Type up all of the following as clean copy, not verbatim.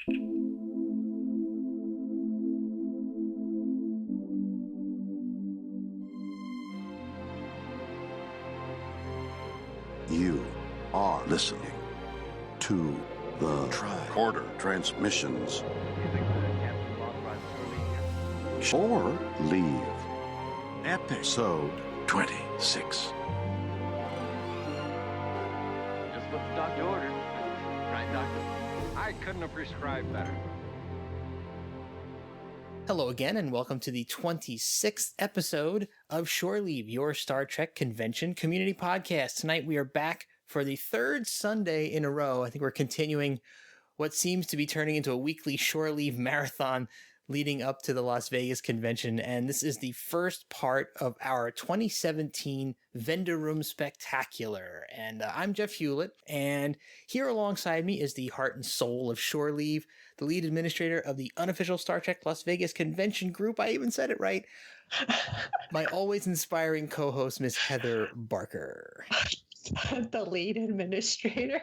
You are listening to the Tricorder transmissions. Or leave. Episode 26. Just what the doctor ordered. Right, doctor? I couldn't have prescribed better. Hello again, and welcome to the 26th episode of Shore Leave, your Star Trek convention community podcast. Tonight we are back for the third Sunday in a row. I think we're continuing what seems to be turning into a weekly Shore Leave marathon leading up to the Las Vegas convention, and this is the first part of our 2017 Vendor Room Spectacular. And I'm Jeff Hewlett, and here alongside me is the heart and soul of Shore Leave, the lead administrator of the unofficial Star Trek Las Vegas convention group. I even said it right. My always inspiring co-host, Miss Heather Barker. The lead administrator.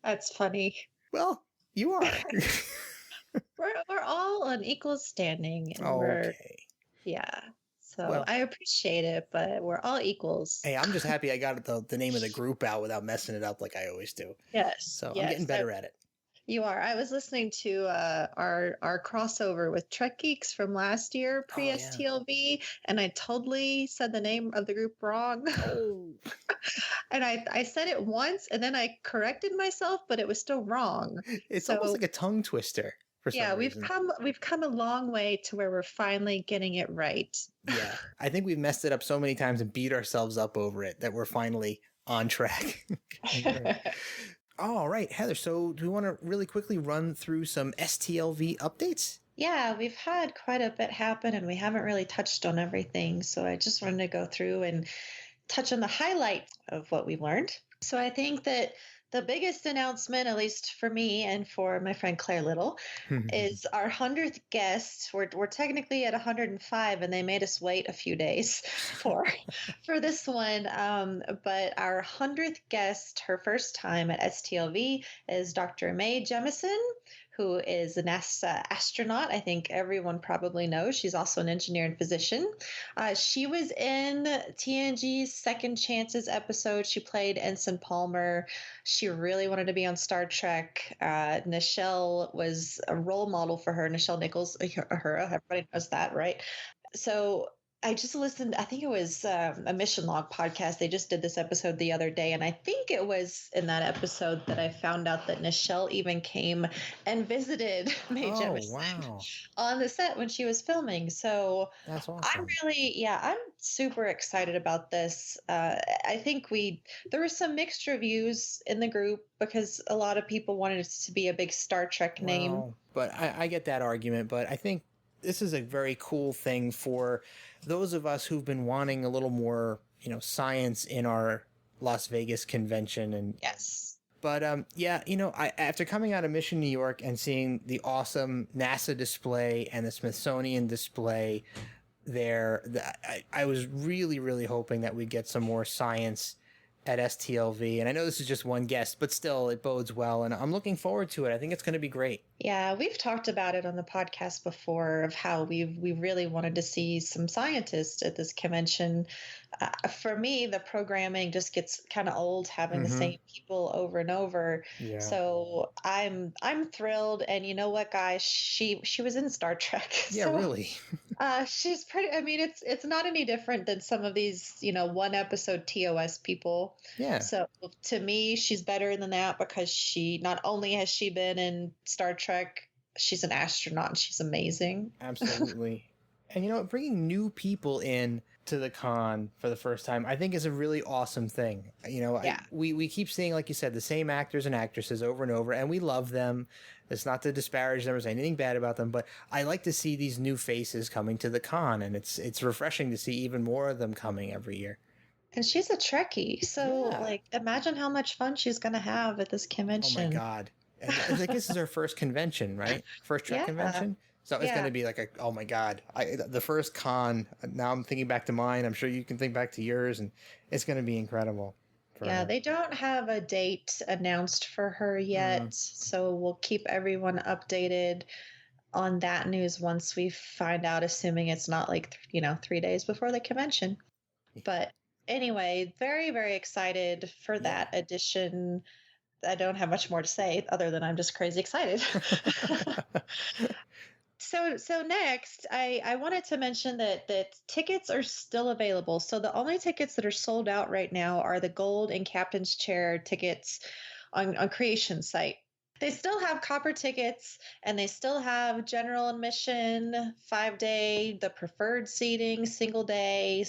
That's funny. Well, you are. We're all on equal standing. And Okay. Yeah. So Well, I appreciate it, but we're all equals. Hey, I'm just happy I got the name of the group out without messing it up like I always do. Yes. So yes, I'm getting better at it. You are. I was listening to our crossover with Trek Geeks from last year, pre-STLV, and I totally said the name of the group wrong. Oh. And I said it once, and then I corrected myself, but it was still wrong. It's almost like a tongue twister. For some reason. we've come a long way to where we're finally getting it right. Yeah, I think we've messed it up so many times and beat ourselves up over it that we're finally on track. All right, Heather, so do we want to really quickly run through some STLV updates? Yeah, we've had quite a bit happen and we haven't really touched on everything. So I just wanted to go through and touch on the highlights of what we've learned. So I think that the biggest announcement, at least for me and for my friend Claire Little, is our 100th guest. We're technically at 105, and they made us wait a few days for this one. But our 100th guest, her first time at STLV, is Dr. Mae Jemison, who is a NASA astronaut. I think everyone probably knows. She's also an engineer and physician. She was in TNG's Second Chances episode. She played Ensign Palmer. She really wanted to be on Star Trek. Nichelle was a role model for her. Nichelle Nichols, everybody knows that, right? So I just listened, I think it was a Mission Log podcast. They just did this episode the other day. And I think it was in that episode that I found out that Nichelle even came and visited Mae Jemison on the set when she was filming. So that's awesome. I'm super excited about this. I think there were some mixed reviews in the group because a lot of people wanted it to be a big Star Trek name. But I get that argument, but I think this is a very cool thing for those of us who've been wanting a little more, science in our Las Vegas convention. And yes. But after coming out of Mission New York and seeing the awesome NASA display and the Smithsonian display there, I was really, really hoping that we'd get some more science at STLV. And I know this is just one guest, but still it bodes well. And I'm looking forward to it. I think it's going to be great. Yeah, we've talked about it on the podcast before of how we really wanted to see some scientists at this convention. For me, the programming just gets kind of old having the same people over and over. Yeah. So I'm thrilled. And you know what, guys? She was in Star Trek. Yeah, so, really. She's pretty. I mean, it's not any different than some of these, one episode TOS people. Yeah. So to me, she's better than that because she not only has she been in Star Trek, she's an astronaut and she's amazing. Absolutely. And bringing new people in to the con for the first time, I think is a really awesome thing. We keep seeing, like you said, the same actors and actresses over and over, and we love them. It's not to disparage them or say anything bad about them, but I like to see these new faces coming to the con, and it's refreshing to see even more of them coming every year. And she's a Trekkie, so imagine how much fun she's going to have at this convention. Oh my God. And I think this is her first convention, right? First Trek convention? So it's going to be like oh my God, the first con, now I'm thinking back to mine. I'm sure you can think back to yours, and it's going to be incredible. Yeah, her. they don't have a date announced for her yet, so we'll keep everyone updated on that news once we find out, assuming it's not like, 3 days before the convention. But anyway, very, very excited for that edition. I don't have much more to say other than I'm just crazy excited. So next, I wanted to mention that tickets are still available. So the only tickets that are sold out right now are the gold and captain's chair tickets on Creation site. They still have copper tickets and they still have general admission, 5-day, the preferred seating, single day,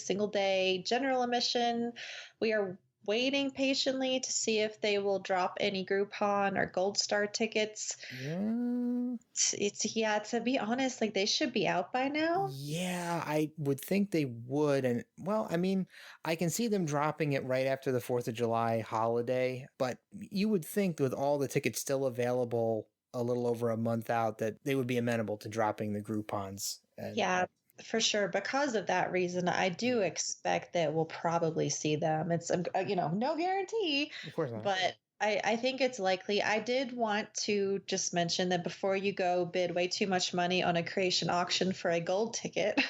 general admission. We are waiting patiently to see if they will drop any Groupon or Gold Star tickets. Yeah. Yeah, to be honest, like they should be out by now. Yeah, I would think they would. And well, I mean, I can see them dropping it right after the 4th of July holiday, but you would think with all the tickets still available a little over a month out that they would be amenable to dropping the Groupons. And Yeah, for sure. Because of that reason, I do expect that we'll probably see them. It's, no guarantee, of course not. but I think it's likely. I did want to just mention that before you go bid way too much money on a creation auction for a gold ticket,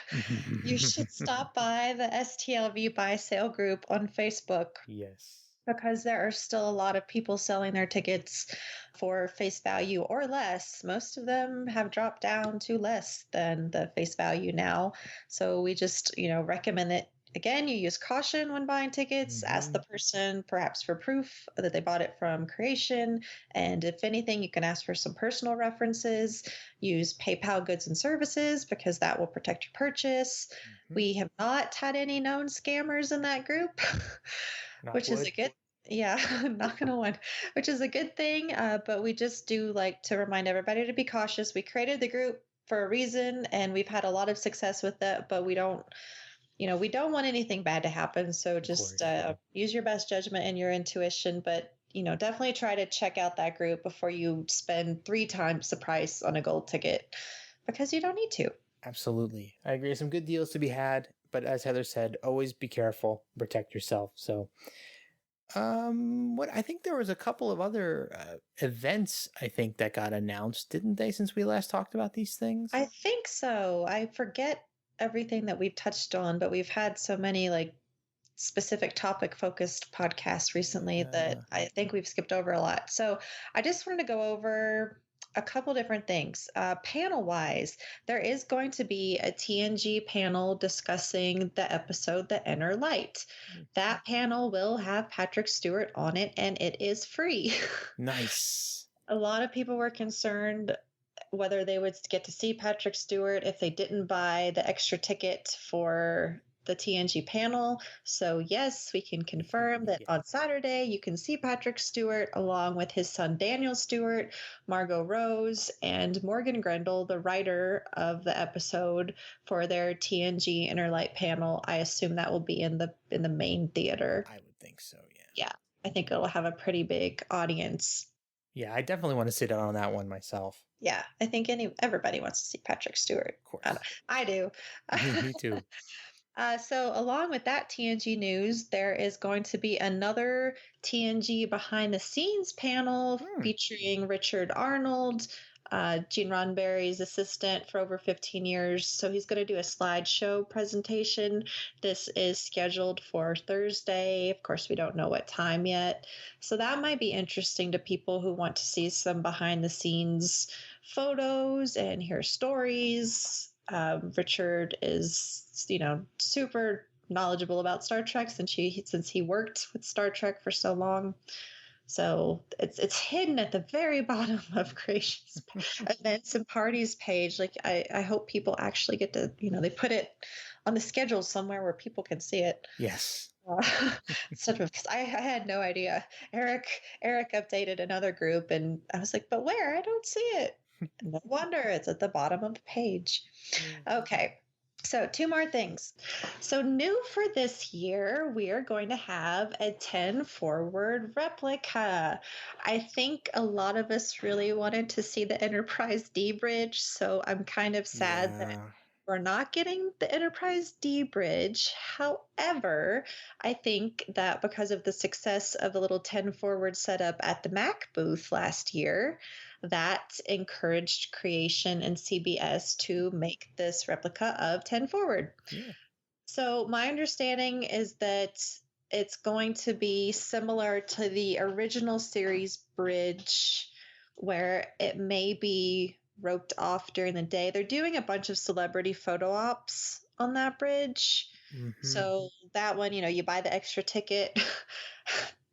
you should stop by the STLV buy sale group on Facebook. Yes. Because there are still a lot of people selling their tickets for face value or less. Most of them have dropped down to less than the face value now. So we just, recommend that, again, you use caution when buying tickets. Ask the person perhaps for proof that they bought it from Creation. And if anything, you can ask for some personal references. Use PayPal goods and services because that will protect your purchase. We have not had any known scammers in that group. Which is a good, yeah, not gonna one, which is a good thing. But we just do like to remind everybody to be cautious. We created the group for a reason, and we've had a lot of success with it. But we don't want anything bad to happen. So just use your best judgment and your intuition. But definitely try to check out that group before you spend 3 times the price on a gold ticket, because you don't need to. Absolutely, I agree. Some good deals to be had. But as Heather said, always be careful, protect yourself. So, what I think there was a couple of other events I think that got announced, didn't they? Since we last talked about these things, I think so. I forget everything that we've touched on, but we've had so many like specific topic focused podcasts recently that I think we've skipped over a lot. So I just wanted to go over a couple different things. Panel wise, there is going to be a TNG panel discussing the episode The Inner Light. That panel will have Patrick Stewart on it, and it is free. Nice. A lot of people were concerned whether they would get to see Patrick Stewart if they didn't buy the extra ticket for the TNG panel. So yes, we can confirm that on Saturday you can see Patrick Stewart along with his son Daniel Stewart, Margot Rose, and Morgan Grendel, the writer of the episode, for their TNG Inner Light panel. I assume that will be in the main theater. I would think so, yeah. Yeah, I think it'll have a pretty big audience. Yeah, I definitely want to sit on that one myself. Yeah, I think everybody wants to see Patrick Stewart. Of course. I do. Me too. So along with that TNG news, there is going to be another TNG behind the scenes panel featuring Richard Arnold, Gene Roddenberry's assistant for over 15 years. So he's going to do a slideshow presentation. This is scheduled for Thursday. Of course, we don't know what time yet. So that might be interesting to people who want to see some behind the scenes photos and hear stories. Richard is, super knowledgeable about Star Trek since he worked with Star Trek for so long. So it's hidden at the very bottom of Creation's events and parties page. Like I hope people actually get to, they put it on the schedule somewhere where people can see it. Yes. I had no idea. Eric updated another group, and I was like, but where? I don't see it. No wonder, it's at the bottom of the page. Okay, so 2 more things. So new for this year, we are going to have a 10 forward replica. I think a lot of us really wanted to see the Enterprise D bridge, so I'm kind of sad that we're not getting the Enterprise D bridge. However, I think that because of the success of the little 10 forward setup at the Mac booth last year, that encouraged creation and CBS to make this replica of 10 forward. Yeah. So my understanding is that it's going to be similar to the original series bridge, where it may be roped off during the day. They're doing a bunch of celebrity photo ops on that bridge. Mm-hmm. So that one, you buy the extra ticket,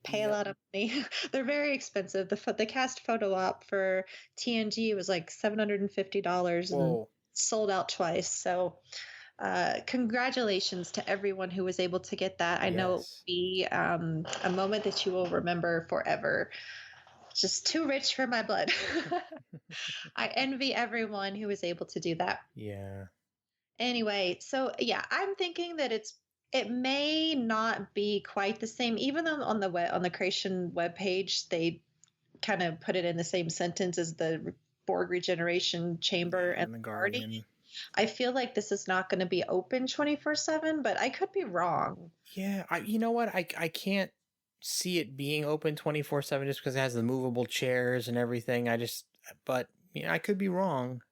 pay a lot of money. They're very expensive. The cast photo op for TNG was like $750 and sold out twice. So congratulations to everyone who was able to get that. I know it will be a moment that you will remember forever. Just too rich for my blood. I envy everyone who was able to do that. Yeah. Anyway, so yeah, I'm thinking that it may not be quite the same, even though on the creation webpage they kind of put it in the same sentence as the Borg regeneration chamber and the Guardian. I feel like this is not going to be open 24/7, but I could be wrong. Yeah, you know what? I can't see it being open 24/7 just because it has the movable chairs and everything. But I could be wrong.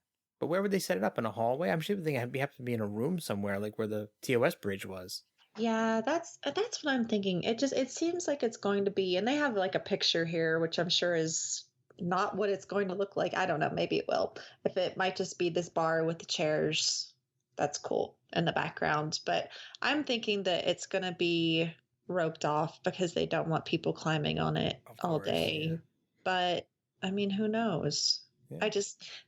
But where would they set it up? In a hallway? I'm sure they have to be in a room somewhere, like where the TOS bridge was. Yeah, that's what I'm thinking. It seems like it's going to be, and they have like a picture here, which I'm sure is not what it's going to look like. I don't know. Maybe it will. If it might just be this bar with the chairs, that's cool in the background. But I'm thinking that it's going to be roped off because they don't want people climbing on it all day. Yeah. But I mean, who knows? Yeah.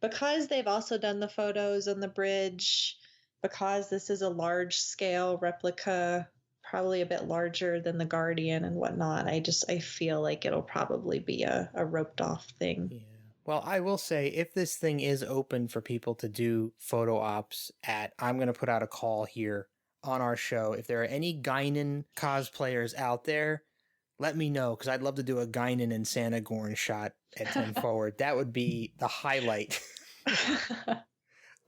Because they've also done the photos on the bridge, because this is a large scale replica, probably a bit larger than the Guardian and whatnot, I feel like it'll probably be a roped off thing. Yeah. Well, I will say, if this thing is open for people to do photo ops I'm going to put out a call here on our show. If there are any Guinan cosplayers out there, let me know, because I'd love to do a Guinan and Santa Gorn shot at 10 forward. That would be the highlight.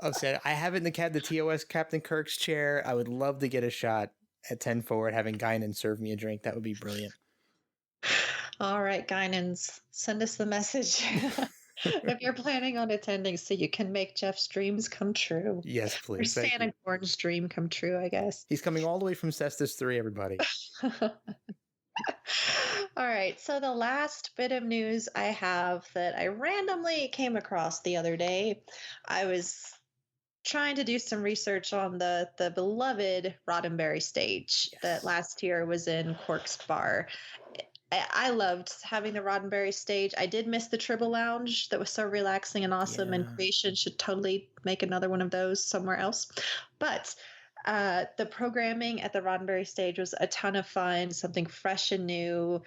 I haven't had the TOS Captain Kirk's chair. I would love to get a shot at 10 forward, having Guinan serve me a drink. That would be brilliant. All right, Guinans, send us the message if you're planning on attending, so you can make Jeff's dreams come true. Yes, please. Or Santa Gorn's dream come true, I guess. He's coming all the way from Cestus 3, everybody. All right, so the last bit of news I have that I randomly came across the other day, I was trying to do some research on the beloved Roddenberry stage that last year was in Quark's Bar. I loved having the Roddenberry stage. I did miss the Tribble Lounge. That was so relaxing and awesome, and Creation should totally make another one of those somewhere else. But the programming at the Roddenberry stage was a ton of fun, something fresh and new.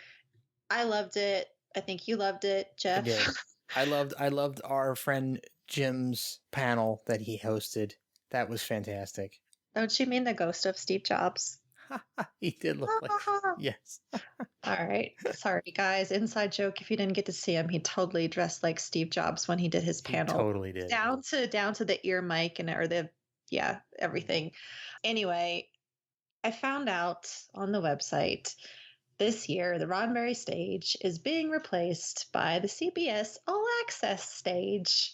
I loved it. I think you loved it, Jeff. I did. I loved our friend Jim's panel that he hosted. That was fantastic. Don't you mean the ghost of Steve Jobs? He did look like yes. All right. Sorry, guys. Inside joke. If you didn't get to see him, he totally dressed like Steve Jobs when he did his panel. He totally did. Down to the ear mic and everything. Anyway, I found out on the website this year the Roddenberry stage is being replaced by the CBS All Access stage.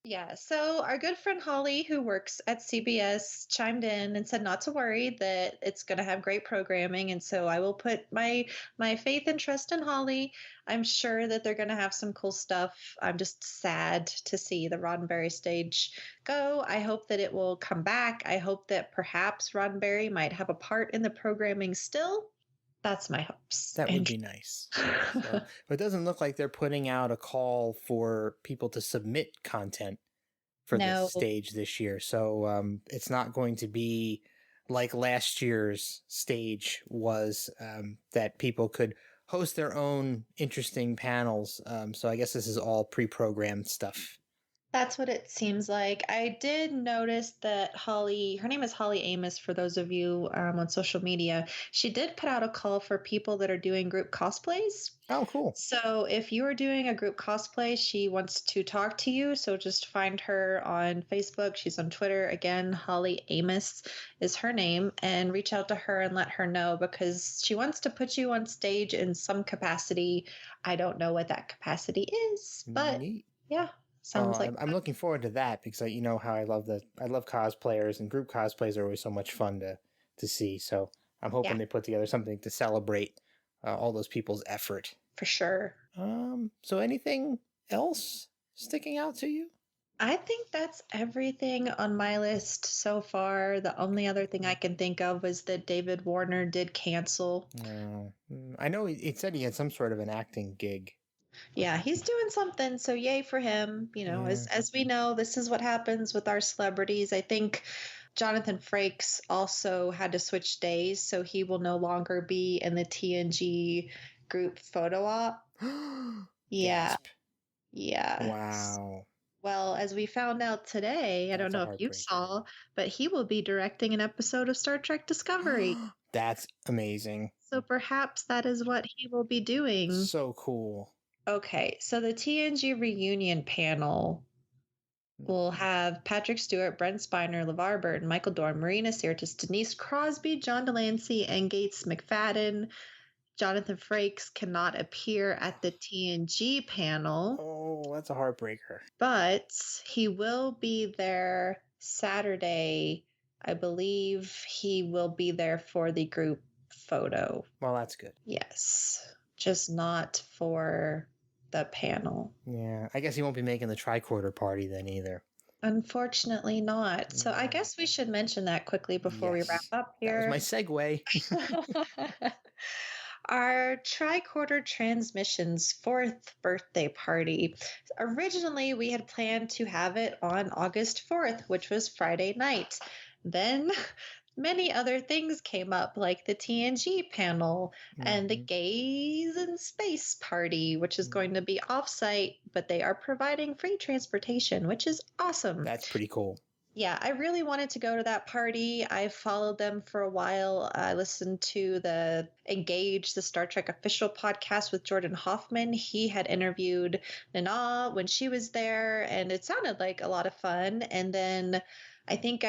Yeah, so our good friend Holly, who works at CBS, chimed in and said not to worry, that it's going to have great programming. And so I will put my faith and trust in Holly. I'm sure that they're going to have some cool stuff. I'm just sad to see the Roddenberry stage go. I hope that it will come back. I hope that perhaps Roddenberry might have a part in the programming still. That's my hopes. That would be nice. But it doesn't look like they're putting out a call for people to submit content for this stage this year. So it's not going to be like last year's stage was, that people could host their own interesting panels. So I guess this is all pre-programmed stuff. That's what it seems like. I did notice that Holly, her name is Holly Amos for those of you on social media. She did put out a call for people that are doing group cosplays. Oh, cool. So if you are doing a group cosplay, she wants to talk to you. So just find her on Facebook. She's on Twitter. Again, Holly Amos is her name, and reach out to her and let her know because she wants to put you on stage in some capacity. I don't know what that capacity is, but Neat. yeah. Sounds like I'm looking forward to that because you know how I love cosplayers, and group cosplays are always so much fun to see. So I'm hoping they put together something to celebrate all those people's effort. for sure. So anything else sticking out to you? I think that's everything on my list so far. The only other thing I can think of was that David Warner did cancel. I know he said he had some sort of an acting gig. Yeah, he's doing something, so yay for him. You know, as we know, this is what happens with our celebrities. I think Jonathan Frakes also had to switch days, so he will no longer be in the TNG group photo op. Yeah. Gasp. Yeah. Wow. Well, as we found out today, I don't know if you saw, but he will be directing an episode of Star Trek Discovery. That's amazing. So perhaps that is what he will be doing. So cool. Okay, so the TNG reunion panel will have Patrick Stewart, Brent Spiner, LeVar Burton, Michael Dorn, Marina Sirtis, Denise Crosby, John Delancey, and Gates McFadden. Jonathan Frakes cannot appear at the TNG panel. Oh, that's a heartbreaker. But he will be there Saturday. I believe he will be there for the group photo. Well, that's good. Yes, just not for the panel. Yeah, I guess he won't be making the tricorder party then either. Unfortunately not. So I guess we should mention that quickly before we wrap up here. That was my segue. Our Tricorder Transmission's 4th birthday party. Originally, we had planned to have it on August 4th, which was Friday night. Then many other things came up, like the TNG panel and the Gays in Space party, which is going to be offsite, but they are providing free transportation, which is awesome. That's pretty cool. Yeah, I really wanted to go to that party. I followed them for a while. I listened to the Engage, the Star Trek official podcast with Jordan Hoffman. He had interviewed Nana when she was there, and it sounded like a lot of fun. And then I think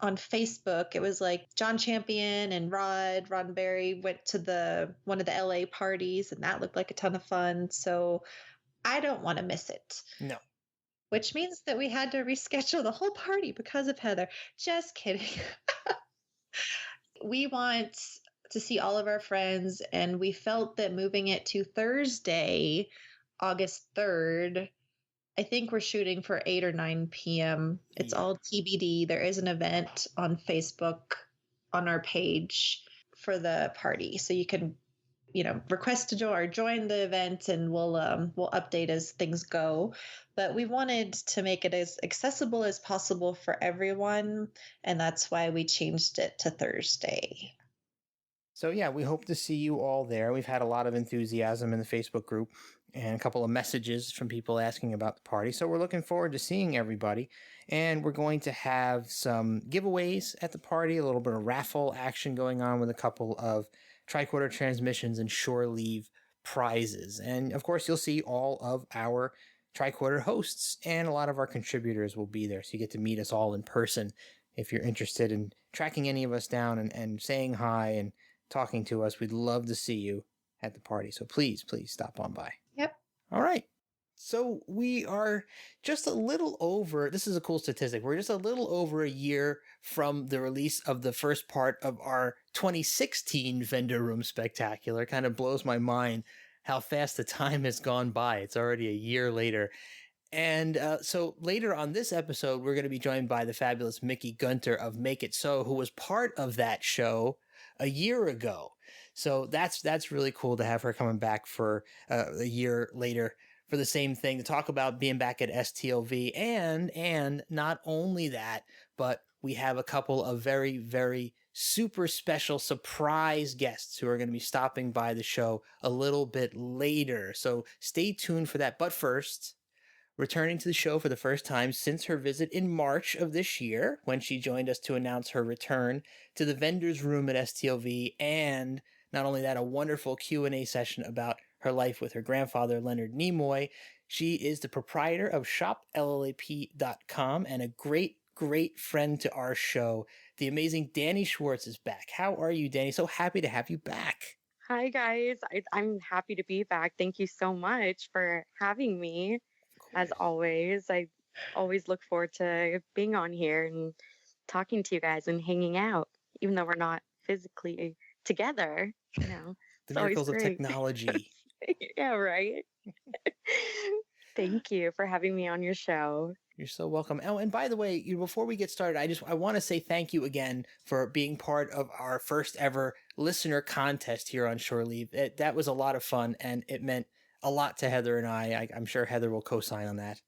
on Facebook, it was like John Champion and Roddenberry went to one of the LA parties, and that looked like a ton of fun. So I don't want to miss it. No. Which means that we had to reschedule the whole party because of Heather. Just kidding. We want to see all of our friends, and we felt that moving it to Thursday, August 3rd, I think we're shooting for 8 or 9 p.m. It's all TBD. There is an event on Facebook on our page for the party. So you can, request to join the event, and we'll update as things go. But we wanted to make it as accessible as possible for everyone, and that's why we changed it to Thursday. So yeah, we hope to see you all there. We've had a lot of enthusiasm in the Facebook group and a couple of messages from people asking about the party. So we're looking forward to seeing everybody. And we're going to have some giveaways at the party, a little bit of raffle action going on with a couple of Tricorder transmissions and shore leave prizes. And of course, you'll see all of our Tricorder hosts, and a lot of our contributors will be there. So you get to meet us all in person if you're interested in tracking any of us down and saying hi and talking to us. We'd love to see you at the party. So please stop on by. Yep. All right. So we are just a little over, this is a cool statistic, we're just a little over a year from the release of the first part of our 2016 Vendor Room Spectacular. Kind of blows my mind how fast the time has gone by. It's already a year later. And so later on this episode, we're going to be joined by the fabulous Mikki Gunter of Make It So, who was part of that show a year ago. So that's really cool to have her coming back for a year later for the same thing, to talk about being back at STLV. And not only that, but we have a couple of very, very super special surprise guests who are going to be stopping by the show a little bit later. So stay tuned for that. But first, returning to the show for the first time since her visit in March of this year, when she joined us to announce her return to the vendor's room at STLV, and not only that, a wonderful Q&A session about her life with her grandfather, Leonard Nimoy. She is the proprietor of ShopLLAP.com and a great friend to our show. The amazing Dani Schwartz is back. How are you, Dani? So happy to have you back. Hi, guys. I'm happy to be back. Thank you so much for having me. As always, I always look forward to being on here and talking to you guys and hanging out, even though we're not physically together. You know, the miracles of technology. Yeah, right. Thank you for having me on your show. You're so welcome. Oh, and by the way, before we get started, I want to say thank you again for being part of our first ever listener contest here on Shore Leave. That was a lot of fun, and it meant a lot to Heather and I. I'm sure Heather will co-sign on that.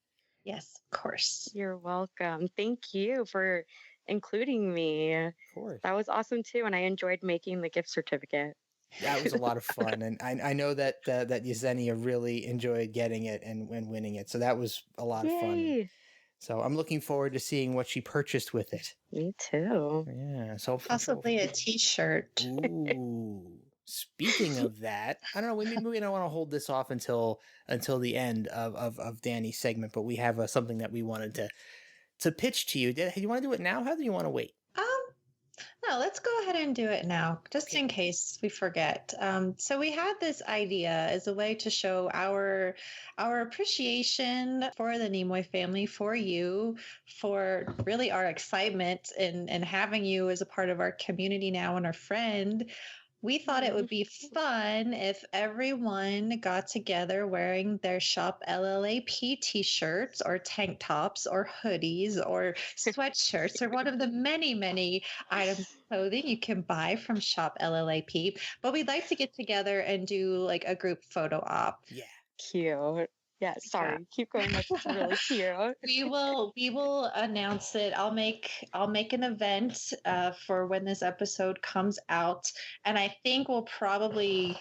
Yes, of course. You're welcome. Thank you for including me. Of course. That was awesome too, and I enjoyed making the gift certificate. That was a lot of fun, and I know that Yesenia really enjoyed getting it and winning it, so that was a lot of fun. So I'm looking forward to seeing what she purchased with it. Me too. Yeah, so possibly a T-shirt. Ooh. Speaking of that, I don't know. Maybe we don't want to hold this off until the end of Dani's segment, but we have something that we wanted to pitch to you. Do you want to do it now, Heather? Do you want to wait? No, let's go ahead and do it now, just in case we forget. So we had this idea as a way to show our appreciation for the Nimoy family, for you, for really our excitement in having you as a part of our community now and our friend. We thought it would be fun if everyone got together wearing their Shop LLAP t-shirts or tank tops or hoodies or sweatshirts or one of the many, many items of clothing you can buy from Shop LLAP. But we'd like to get together and do like a group photo op. Yeah. Cute. Yeah, sorry. Yeah. Keep going. That's really cute. We will announce it. I'll make an event for when this episode comes out, and I think we'll probably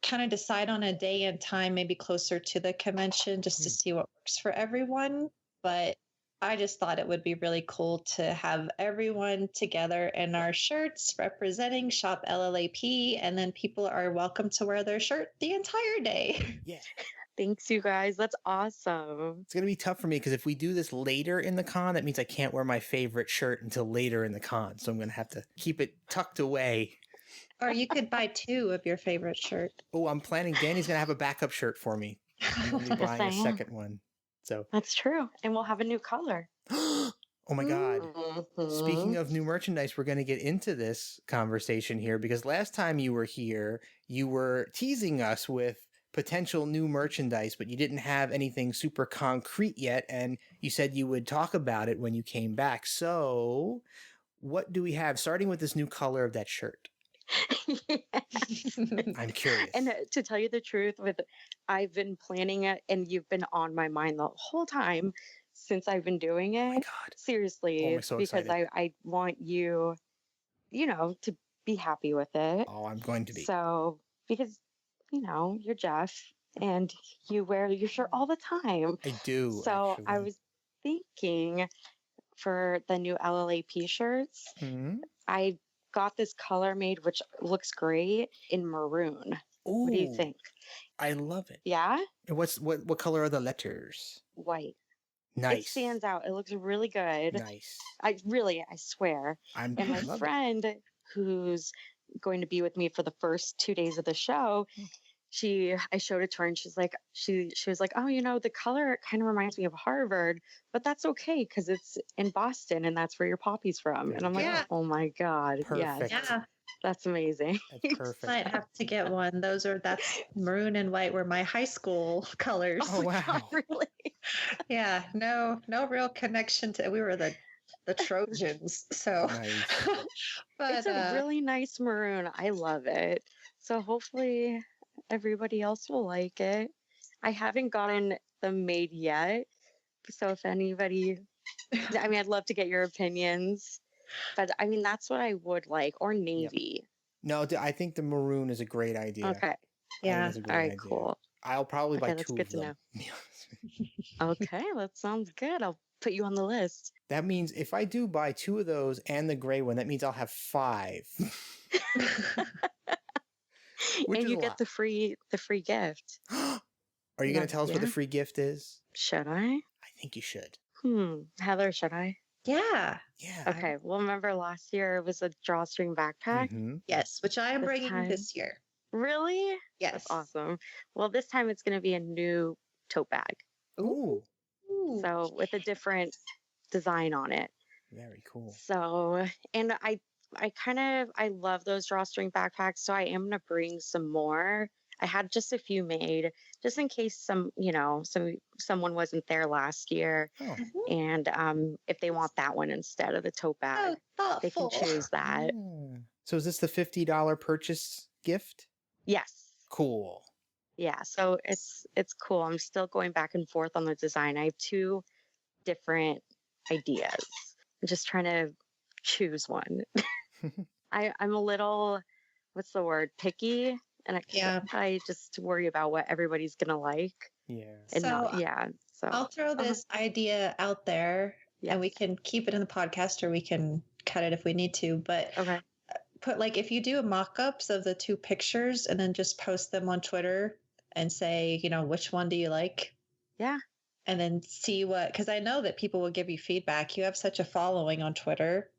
kind of decide on a day and time, maybe closer to the convention, just to see what works for everyone. But I just thought it would be really cool to have everyone together in our shirts representing Shop LLAP, and then people are welcome to wear their shirt the entire day. Yeah. Thanks, you guys. That's awesome. It's going to be tough for me because if we do this later in the con, that means I can't wear my favorite shirt until later in the con. So I'm going to have to keep it tucked away. Or you could buy 2 of your favorite shirt. Oh, I'm planning. Dani's going to have a backup shirt for me. I'm going to be buying a second one. So that's true. And we'll have a new color. Oh my God. Mm-hmm. Speaking of new merchandise, we're going to get into this conversation here because last time you were here, you were teasing us with potential new merchandise, but you didn't have anything super concrete yet, and you said you would talk about it when you came back. So what do we have, starting with this new color of that shirt? I'm curious. And to tell you the truth, I've been planning it, and you've been on my mind the whole time since I've been doing it. Oh my God. Seriously, I'm so because excited. I want you, to be happy with it. Oh, I'm going to be. So, because you're Jeff and you wear your shirt all the time. I do. So actually. I was thinking for the new LLAP shirts, I got this color made, which looks great in maroon. Ooh, what do you think? I love it. Yeah? And what color are the letters? White. Nice. It stands out. It looks really good. Nice. I swear. And my friend who's going to be with me for the first 2 days of the show, I showed it to her and she's like, she was like, oh, the color kind of reminds me of Harvard, but that's okay because it's in Boston and that's where your poppy's from. And I'm like, oh my God. Perfect. Yeah. That's amazing. That's perfect. Might have to get one. That's maroon and white were my high school colors. Oh wow. God, really? Yeah. No real connection to, we were the Trojans. So nice. But it's a really nice maroon. I love it. So hopefully everybody else will like it. I haven't gotten them made yet. So if anybody, I'd love to get your opinions. But that's what I would like, or navy. Yep. No, I think the maroon is a great idea. Okay. Yeah. All right, cool. I'll probably buy Okay, that's two good of to them. know. Okay, that sounds good. I'll put you on the list. That means if I do buy two of those and the gray one, that means I'll have 5. Which And is you a get lot. the free gift. Are you going to tell us what the free gift is? Should I? I think you should. Heather, should I? Yeah. Yeah. Okay. Well, remember last year it was a drawstring backpack? Mm-hmm. Yes, which I am This bringing time- this year. Really? Yes. That's awesome. Well, this time it's going to be a new tote bag. Ooh. Ooh. So with a different design on it. Very cool. So, and I love those drawstring backpacks. So I am going to bring some more. I had just a few made just in case someone wasn't there last year. Oh. And if they want that one instead of the tote bag, they can choose that. Yeah. So is this the $50 purchase gift? Yes. Cool. Yeah. So it's cool. I'm still going back and forth on the design. I have 2 different ideas. I'm just trying to choose one. I'm a little, what's the word, picky, and I just worry about what everybody's gonna like. Yeah. And so I'll throw this idea out there, and we can keep it in the podcast, or we can cut it if we need to. But okay. Put if you do mock-ups of the 2 pictures, and then just post them on Twitter and say, which one do you like? Yeah. And then see because I know that people will give you feedback. You have such a following on Twitter.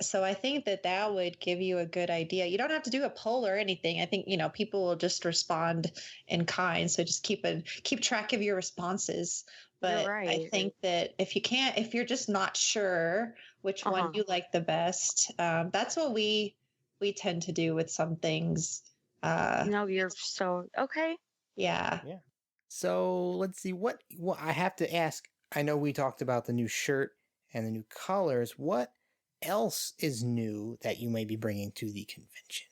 So I think that would give you a good idea. You don't have to do a poll or anything. I think, people will just respond in kind. So just keep track of your responses. But You're right. I think that if you're just not sure which one you like the best, that's what we tend to do with some things. No, you're so okay. Yeah. Yeah. So let's see what I have to ask. I know we talked about the new shirt and the new colors. What else is new that you may be bringing to the convention?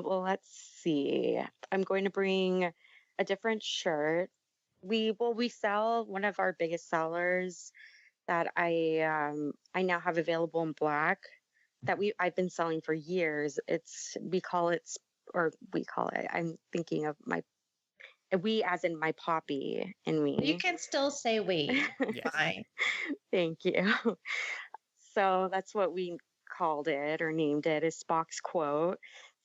Well, let's see. I'm going to bring a different shirt. We sell one of our biggest sellers that I now have available in black that I've been selling for years. We call it. I'm thinking of we as in my poppy and me. You can still say we. Yes. Fine. Thank you. So that's what we called it or named it, is Spock's quote.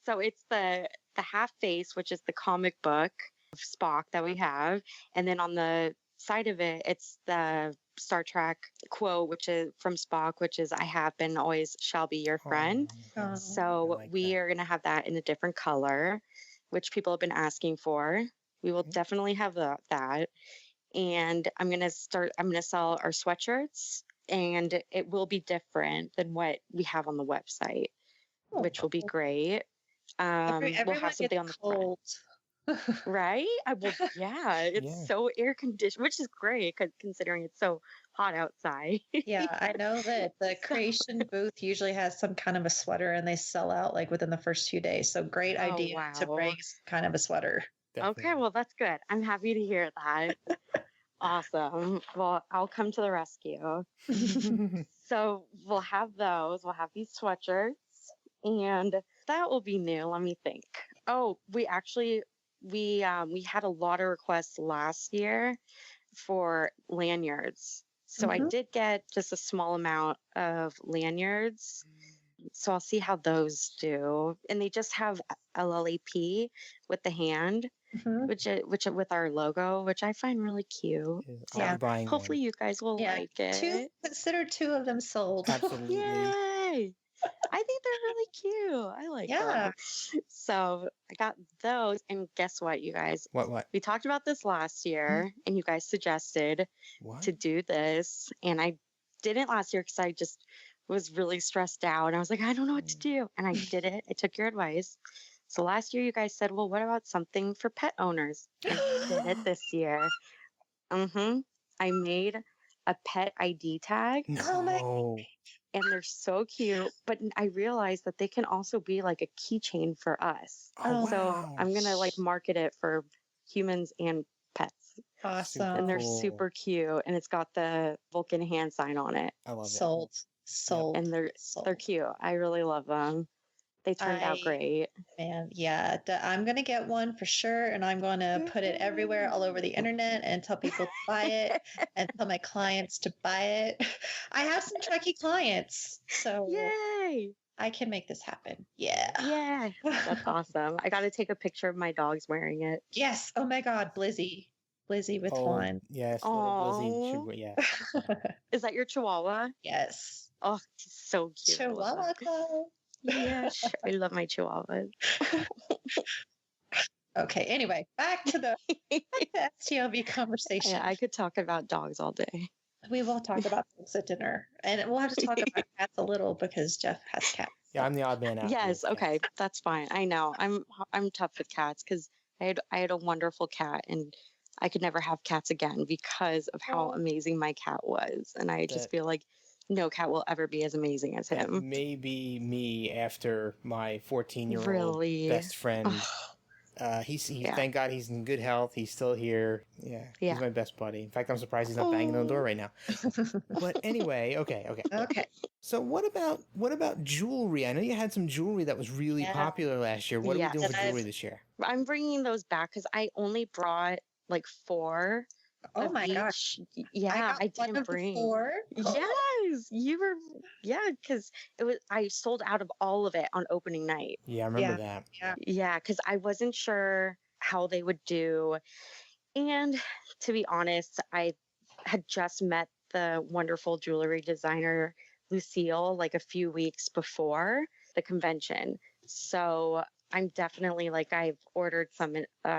So it's the half face, which is the comic book of Spock that we have. And then on the side of it, it's the Star Trek quote, which is from Spock, which is, "I have been, always shall be your friend." Oh. So we are going to have that in a different color, which people have been asking for. We will definitely have that. And I'm going to sell our sweatshirts, and it will be different than what we have on the website, which will be great. We'll have something on the cold. Front. Right? It's so air conditioned, which is great considering it's so hot outside. Yeah, I know that the creation booth usually has some kind of a sweater, and they sell out within the first few days. So great idea to bring kind of a so Definitely. Okay, well, that's good. I'm happy to hear that. Awesome. Well, I'll come to the rescue. So we'll have those. We'll have these sweatshirts, and that will be new. Let me think. Oh, we had a lot of requests last year for lanyards. So I did get just a small amount of lanyards. So I'll see how those do. And they just have LLAP with the hand, which with our logo, which I find really cute. Yeah. Hopefully you guys will like it. Consider 2 of them sold. Absolutely. Yay! I think they're really cute. I like them. So I got those, and guess what, you guys? What? We talked about this last year, and you guys suggested to do this, and I didn't last year because I just was really stressed out. I was like, I don't know what to do, and I did it. I took your advice. So last year, you guys said, well, what about something for pet owners? I did it this year. I made a pet ID tag. No. And they're so cute, but I realized that they can also be like a keychain for us. So I'm going to market it for humans and pets. Awesome. And they're super cute. And it's got the Vulcan hand sign on it. I love it. Sold. And they're cute. I really love them. They turned out great. Man, yeah. I'm going to get one for sure. And I'm going to put it everywhere, all over the internet, and tell people to buy it and tell my clients to buy it. I have some Trekkie clients. So yay! I can make this happen. Yeah. Yeah. That's awesome. I got to take a picture of my dogs wearing it. Yes. Oh my God. Blizzy with one. Yes. Little Blizzy. Yeah. Is that your Chihuahua? Yes. Oh, he's so cute. Chihuahua Club. Yeah, sure. I love my Chihuahuas. Okay. Anyway, back to the STLV conversation. Yeah, I could talk about dogs all day. We will talk about dogs at dinner, and we'll have to talk about cats a little because Jeff has cats. Yeah, I'm the odd man out. Yes. Okay. That's fine. I know. I'm tough with cats because I had a wonderful cat, and I could never have cats again because of how amazing my cat was. And I just feel like no cat will ever be as amazing as him. Maybe me after my 14-year-old best friend. Thank God he's in good health. He's still here. Yeah. He's my best buddy. In fact, I'm surprised he's not banging on the door right now. But anyway, okay. So what about jewelry? I know you had some jewelry that was really popular last year. What are we doing for jewelry this year? I'm bringing those back because I only brought like 4. Oh my gosh. Yeah, I didn't bring 4. Yes, you were. Yeah, because I sold out of all of it on opening night. Yeah, I remember that. Yeah, because I wasn't sure how they would do. And to be honest, I had just met the wonderful jewelry designer, Lucille, like a few weeks before the convention. So I'm definitely I've ordered some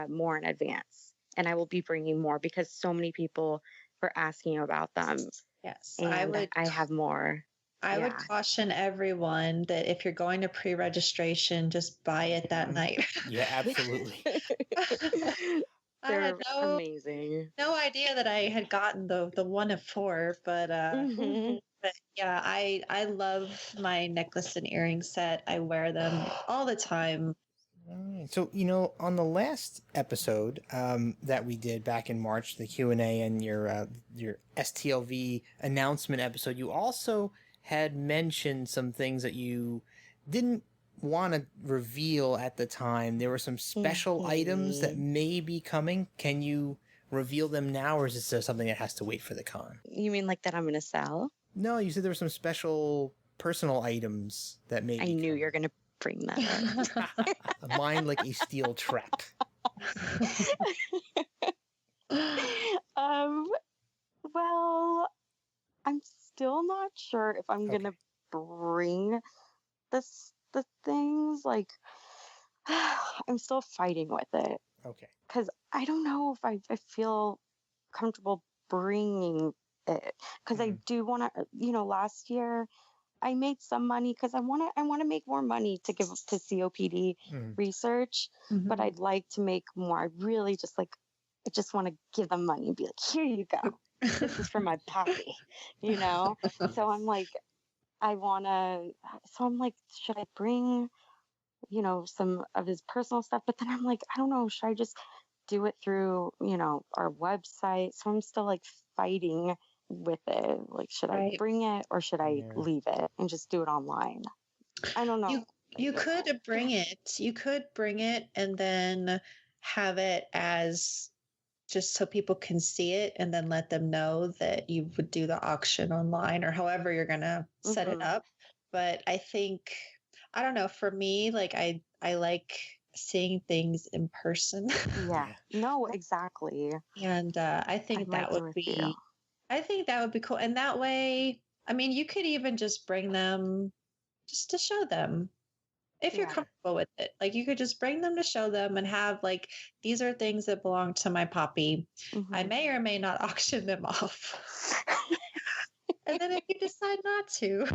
more in advance. And I will be bringing more because so many people were asking about them. Yes, and I have more. I would caution everyone that if you're going to pre-registration, just buy it that night. Yeah, absolutely. They're amazing. No idea that I had gotten the one of 4, but but yeah, I love my necklace and earring set. I wear them all the time. So, on the last episode that we did back in March, the Q&A and your STLV announcement episode, you also had mentioned some things that you didn't want to reveal at the time. There were some special items that may be coming. Can you reveal them now, or is this something that has to wait for the con? You mean that I'm going to sell? No, you said there were some special personal items that may be knew you're going to bring that up. Mind like a steel trap. Well, I'm still not sure if I'm gonna bring the things. I'm still fighting with it. Okay. Because I don't know if I feel comfortable bringing it. Because I do want to. Last year I made some money because I want to make more money to give to COPD research, but I'd like to make more. I really I just want to give them money and be like, here you go. This is for my puppy, So I'm like, should I bring, some of his personal stuff? But then I'm like, I don't know, should I just do it through, our website? So I'm still fighting with it. Should I bring it or should I leave it and just do it online? I don't know. You could bring it. You could bring it and then have it as just so people can see it, and then let them know that you would do the auction online or however you're going to set it up. But I think, I don't know, for me, I like seeing things in person. Yeah. No, exactly. And I think that would be... I think that would be cool. And that way, I mean, you could even just bring them just to show them if you're comfortable with it. You could just bring them to show them and have these are things that belong to my puppy. I may or may not auction them off. And then if you decide not to,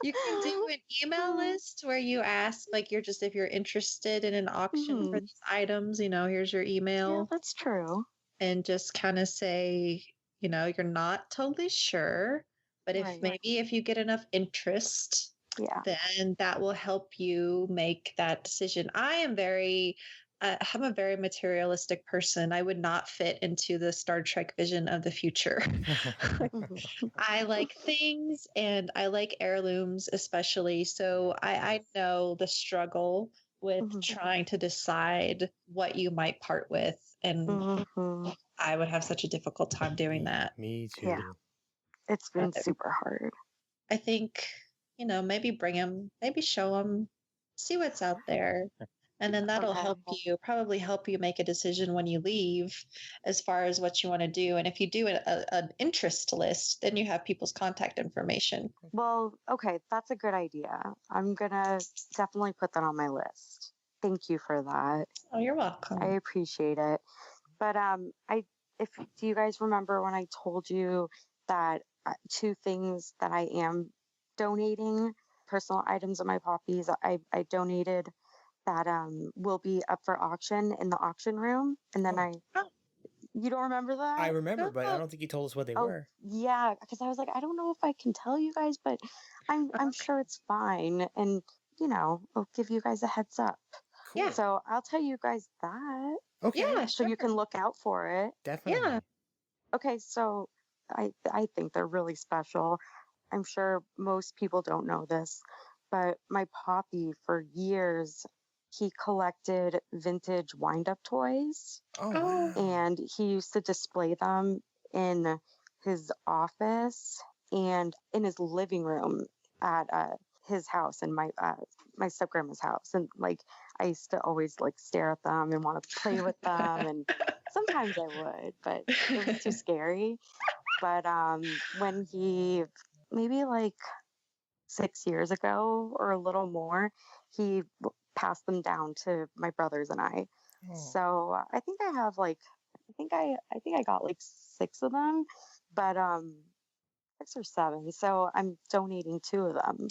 you can do an email list where you ask, if you're interested in an auction for these items, here's your email. Yeah, that's true. And just kind of say, you're not totally sure, but if you get enough interest, then that will help you make that decision. I am very I'm a very materialistic person. I would not fit into the Star Trek vision of the future. I like things and I like heirlooms, especially. So I know the struggle with trying to decide what you might part with. And I would have such a difficult time doing that. Me too. Yeah. It's been super hard. I think, maybe bring them, maybe show them, see what's out there. And then that'll probably help you make a decision when you leave as far as what you want to do. And if you do an interest list, then you have people's contact information. Well, okay, that's a good idea. I'm going to definitely put that on my list. Thank you for that. Oh, you're welcome. I appreciate it. But do you guys remember when I told you that 2 things that I am donating, personal items of my poppies, I donated that will be up for auction in the auction room. And then you don't remember that? I remember, but I don't think you told us what they were. Yeah, because I was like, I don't know if I can tell you guys, but I'm sure it's fine. And, I'll give you guys a heads up. Cool. Yeah. So I'll tell you guys that. Okay. Yeah, so you can look out for it. Definitely. Yeah. Okay, so I think they're really special. I'm sure most people don't know this, but my Poppy, for years, he collected vintage wind-up toys. Oh, wow. And he used to display them in his office and in his living room at his house and my step-grandma's house. And I used to always stare at them and want to play with them. And sometimes I would, but it was too scary. But when he, maybe 6 years ago or a little more, he passed them down to my brothers and I. Oh. So I think I have I think I got 6 of them, but 6 or 7. So I'm donating 2 of them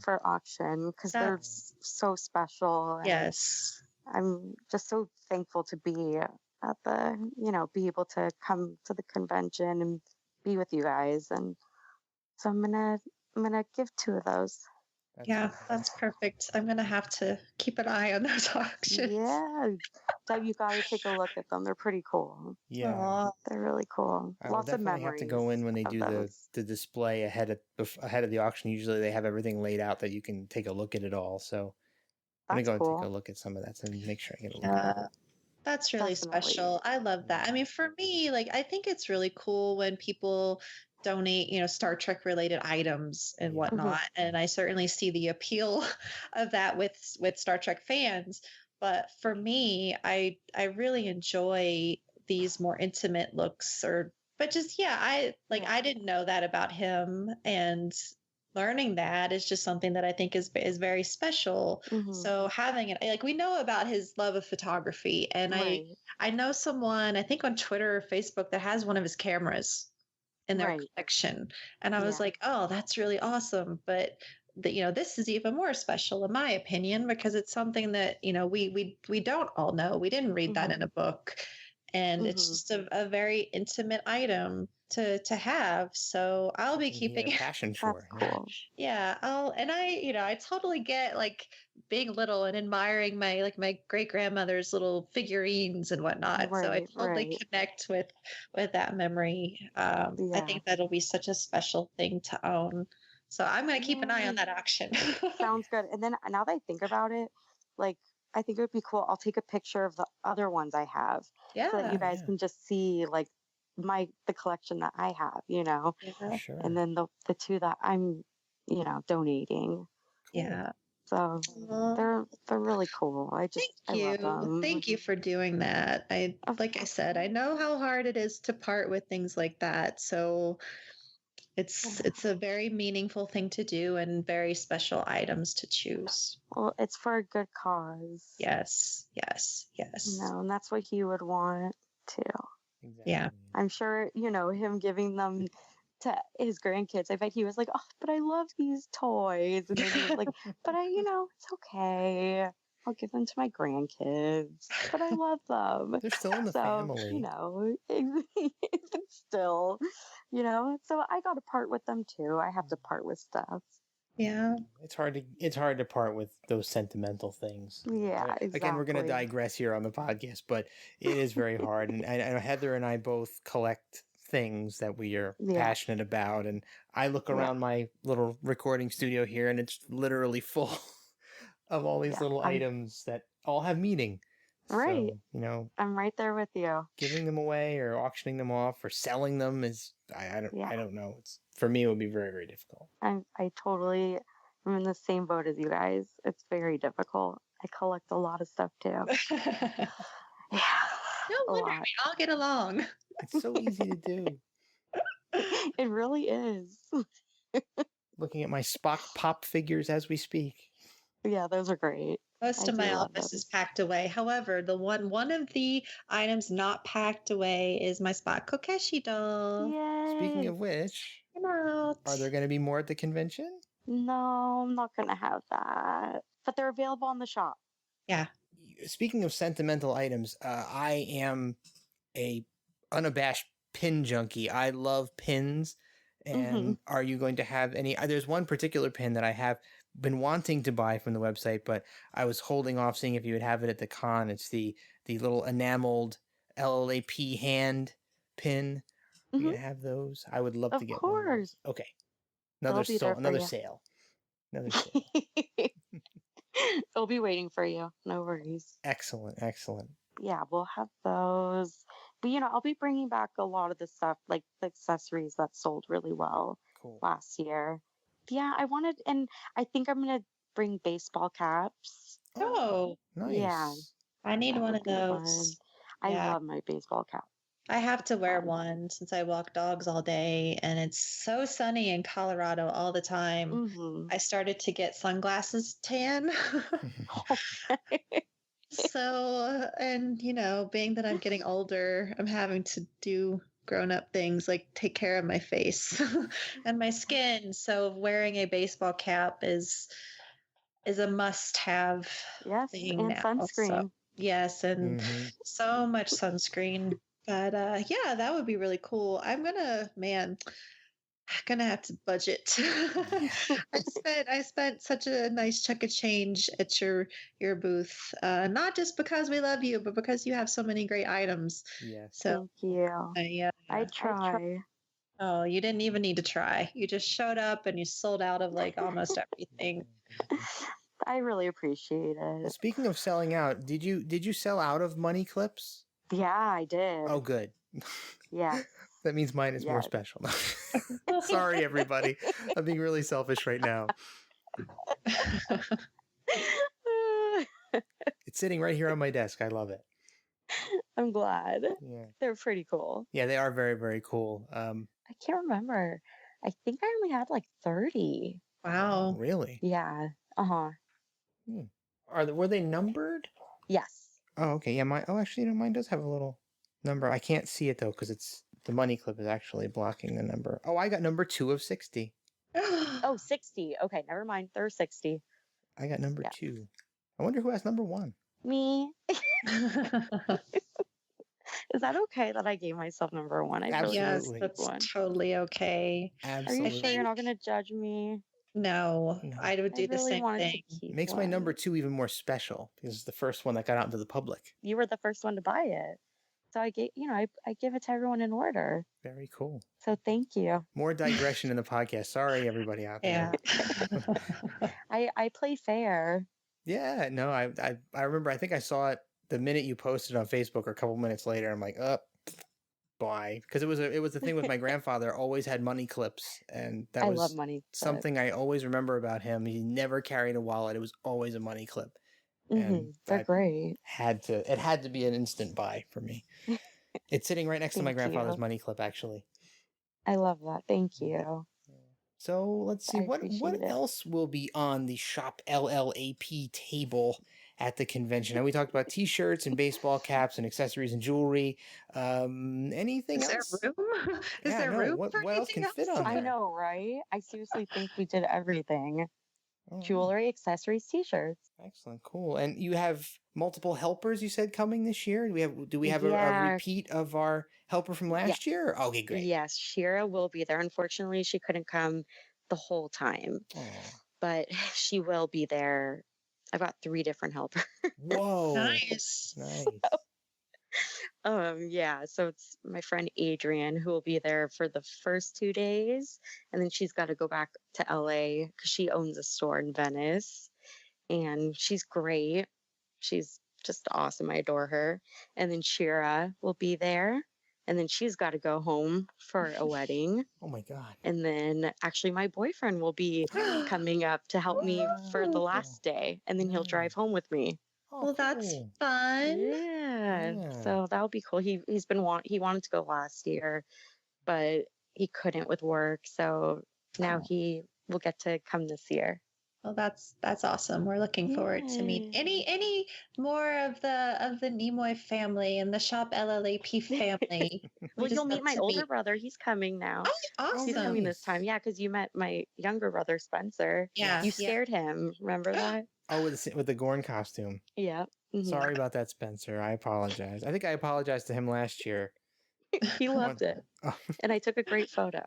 for auction because they're so special. Yes. I'm just so thankful to be at the, be able to come to the convention and be with you guys. And so I'm gonna give 2 of those. That's perfect. I'm going to have to keep an eye on those auctions. Yeah. So you got to take a look at them. They're pretty cool. Yeah. Aww. They're really cool. Lots of memories. Have to go in when they do the display ahead of the auction. Usually they have everything laid out that you can take a look at it all. So I'm going to go and take a look at some of that and make sure I get a look at it. That's really special. I love that. I mean, for me, I think it's really cool when people donate, Star Trek related items and whatnot. And I certainly see the appeal of that with Star Trek fans. But for me, I really enjoy these more intimate looks but just, I didn't know that about him, and learning that is just something that I think is very special. So having it, we know about his love of photography, and I know someone, I think on Twitter or Facebook, that has one of his cameras in their collection. And I was like, oh, that's really awesome. But this is even more special in my opinion, because it's something that, we don't all know. We didn't read that in a book. And it's just a very intimate item to have. So I'll be keeping passion for. Cool. Yeah. I totally get being little and admiring my great grandmother's little figurines and whatnot. So I totally connect with that memory. I think that'll be such a special thing to own. So I'm going to keep an eye on that auction. Sounds good. And then now that I think about it, I think it would be cool. I'll take a picture of the other ones I have, so that you guys can just see the collection that I have, Yeah. Sure. And then the 2 that I'm, donating. Yeah. So they're really cool. I love them. Thank you for doing that. Like I said, I know how hard it is to part with things like that. So it's a very meaningful thing to do and very special items to choose. Well, it's for a good cause. Yes. And that's what he would want too. Exactly. Yeah. I'm sure, him giving them to his grandkids, I bet he was like, oh, but I love these toys. And then he was like, but it's okay. I'll give them to my grandkids, but I love them. They're still in the family. It's still, so I got to part with them too. I have to part with stuff. Yeah. It's hard to part with those sentimental things. Yeah, exactly. Again, we're going to digress here on the podcast, but it is very hard. And I know Heather and I both collect things that we are passionate about. And I look around my little recording studio here, and it's literally full of all these little items that all have meaning. Right. So, I'm right there with you. Giving them away or auctioning them off or selling them is, I don't know. For me, it would be very, very difficult. I'm in the same boat as you guys. It's very difficult. I collect a lot of stuff too. No wonder we all get along. It's so easy to do. It really is. Looking at my Spock pop figures as we speak. Yeah, those are great. Most of my office is packed away. However, one of the items not packed away is my Spock Kokeshi doll. Yay. Speaking of which, are there going to be more at the convention? No, I'm not going to have that. But they're available on the shop. Yeah. Speaking of sentimental items, I am a unabashed pin junkie. I love pins. And are you going to have any? There's one particular pin that I have been wanting to buy from the website, but I was holding off seeing if you would have it at the con. It's the little enameled LLAP hand pin. Are you going to have those? I would love to get one. Of course. Okay. Another sale. Another sale. They'll be waiting for you. No worries. Excellent. Yeah, we'll have those. But, I'll be bringing back a lot of the stuff, like the accessories that sold really well last year. Yeah, and I think I'm going to bring baseball caps. Oh, nice. Yeah. I need one of those. I love my baseball cap. I have to wear one since I walk dogs all day, and it's so sunny in Colorado all the time. I started to get sunglasses tan. So, and being that I'm getting older, I'm having to do grown-up things like take care of my face and my skin. So wearing a baseball cap is a must-have thing and now. sunscreen. So, yes, and so much sunscreen. But that would be really cool. I'm gonna have to budget. I spent such a nice chunk of change at your booth, not just because we love you, but because you have so many great items. Yes. So thank you. I try. Oh, you didn't even need to try. You just showed up and you sold out of like almost everything. I really appreciate it. Speaking of selling out, did you sell out of money clips? Yeah, I did. Oh, good. Yeah. That means mine is more special. Sorry, everybody. I'm being really selfish right now. It's sitting right here on my desk. I love it. I'm glad. Yeah. They're pretty cool. Yeah, they are very, very cool. I can't remember. I think I only had like 30. Wow. Really? Yeah. Uh-huh. Were they numbered? Yes. Oh, okay. Yeah, mine does have a little number. I can't see it though because the money clip is actually blocking the number. Oh, I got number 2 of 60. Oh, 60. Okay, never mind. There's 60. I got number 2. I wonder who has number 1. Me. Is that okay that I gave myself number 1? Absolutely. Yes, that's totally okay. Absolutely. Are you sure you're not going to judge me? No, I would do the same thing. It makes my number 2 even more special because it's the first one that got out into the public. You were the first one to buy it. So I give it to everyone in order. Very cool. So thank you. More digression in the podcast. Sorry, everybody out there. Yeah. I play fair. Yeah, no, I remember. I think I saw it the minute you posted on Facebook, or a couple minutes later. I'm like, bye, because it was the thing with my grandfather. Always had money clips, and I love money clips. Something I always remember about him. He never carried a wallet. It was always a money clip. They're great. It had to be an instant buy for me. It's sitting right next to my grandfather's money clip, actually. I love that. Thank you. So let's see what else will be on the ShopLLAP table at the convention. Now we talked about T-shirts and baseball caps and accessories and jewelry. Anything else? Is there room? Is there room for what else can fit on there? I know, right? I seriously think we did everything. Jewelry, accessories, T-shirts. Excellent, cool. And you have multiple helpers, you said, coming this year? Do we have a repeat of our helper from last year? Okay, great. Yes, Shira will be there. Unfortunately, she couldn't come the whole time. but she will be there. I've got 3 different helpers. Whoa. Nice. Nice. Yeah, so it's my friend Adrienne who will be there for the first 2 days, and then she's got to go back to LA because she owns a store in Venice, and she's great. She's just awesome. I adore her. And then Shira will be there, and then she's got to go home for a wedding. Oh my God. And then actually my boyfriend will be coming up to help me for the last day, and then he'll drive home with me. Oh, Well, that's cool. fun. Yeah. Yeah. So that'll be cool. He wanted to go last year, but he couldn't with work. So now he will get to come this year. Well, that's awesome. We're looking forward to meet any more of the Nimoy family and the ShopLLAP family. Well, you'll meet my older brother. He's coming now. Oh, awesome. He's coming this time. Yeah, because you met my younger brother, Spencer. Yeah. You scared him. Remember that? Oh, with the Gorn costume. Yeah. Mm-hmm. Sorry about that, Spencer. I apologize. I think I apologized to him last year. He loved it. Oh. And I took a great photo.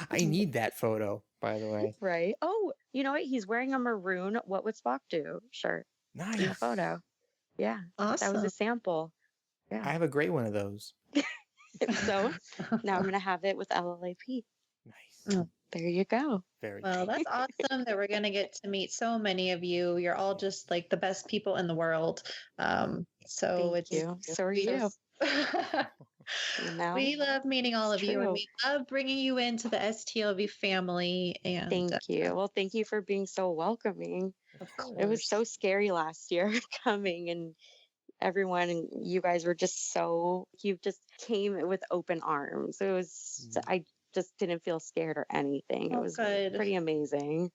I need that photo, by the way. Right. Oh, you know what? He's wearing a maroon What Would Spock Do shirt Nice. in the photo. Yeah. Awesome. That was a sample. Yeah. I have a great one of those. So now I'm going to have it with LLAP. Nice. Mm. There you go. Very Well, that's awesome that we're going to get to meet so many of you. You're all just like the best people in the world. So Thank you. So are you. No? We love meeting all of you, and true. we love bringing you into the STLV family. And Thank you. Well, thank you for being so welcoming. Of It was so course. scary last year coming, and everyone and you guys were just you just came with open arms. It was, I just didn't feel scared or anything. It Oh, was good. pretty amazing.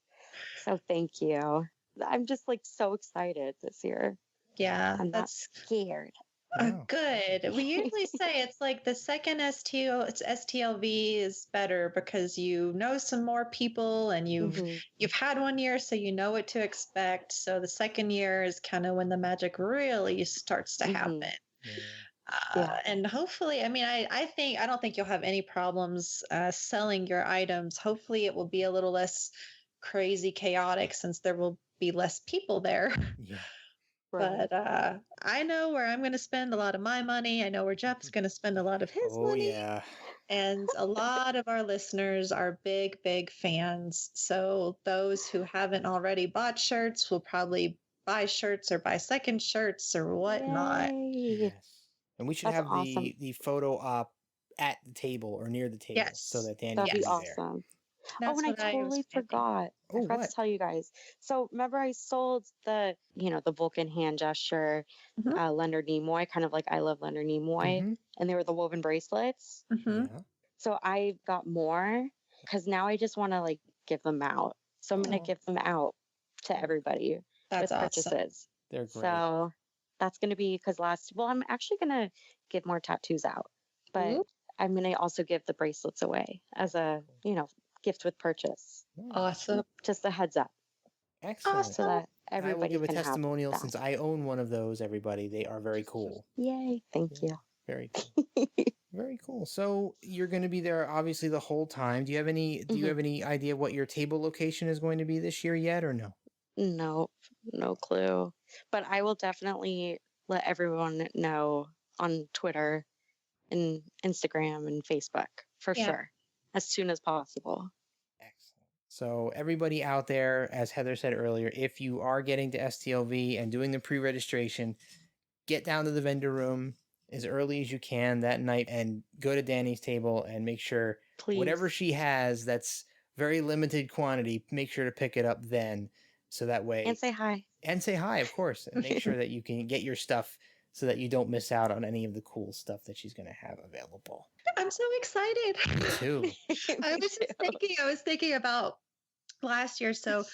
So thank you. I'm just like so excited this year. Yeah, I'm not that's scared. Wow. good. We usually say it's like the second STLV is better because you know some more people and you've had one year, so you know what to expect. So the second year is kind of when the magic really starts to happen. Yeah. And hopefully, I mean, I don't think you'll have any problems selling your items. Hopefully it will be a little less crazy chaotic since there will be less people there. Yeah. Right. But I know where I'm going to spend a lot of my money. I know where Jeff's going to spend a lot of his Oh, money. yeah. And a lot of our listeners are big, big fans. So those who haven't already bought shirts will probably buy shirts or buy second shirts or whatnot. Yay. Yes. And we should That's have awesome. the photo op at the table or near the table so Yes. that Dani That'd can be be there. awesome. That's And I what I was totally thinking. forgot. Oh, I forgot what? to tell you guys. So remember I sold the Vulcan hand gesture, Mhm. Leonard Nimoy, kind of like I Love Leonard Nimoy. Mhm. And they were the woven bracelets. Mhm. Yeah. So I got more because now I just want to like give them out. So I'm going Oh. to give them out to everybody That's with awesome. purchases. They're great. So that's going to be because I'm actually going to give more tattoos out, but Ooh. I'm going to also give the bracelets away as a, gift with purchase. Nice. Awesome. Just a heads up Excellent. so that I will everybody give a can testimonial have that. since I own one of those, everybody. They are very cool. Yay. Thank you. Very cool. Very cool. So you're going to be there obviously the whole time. Do you have any idea what your table location is going to be this year yet or no? No clue. But I will definitely let everyone know on Twitter and Instagram and Facebook for sure as soon as possible. Excellent. So everybody out there, as Heather said earlier, if you are getting to STLV and doing the pre-registration, get down to the vendor room as early as you can that night and go to Dani's table and make sure Please. whatever she has that's very limited quantity, make sure to pick it up then. So that way. And say hi. And say hi, of course. And make sure that you can get your stuff so that you don't miss out on any of the cool stuff that she's going to have available. I'm so excited. Me too. I was thinking about last year. So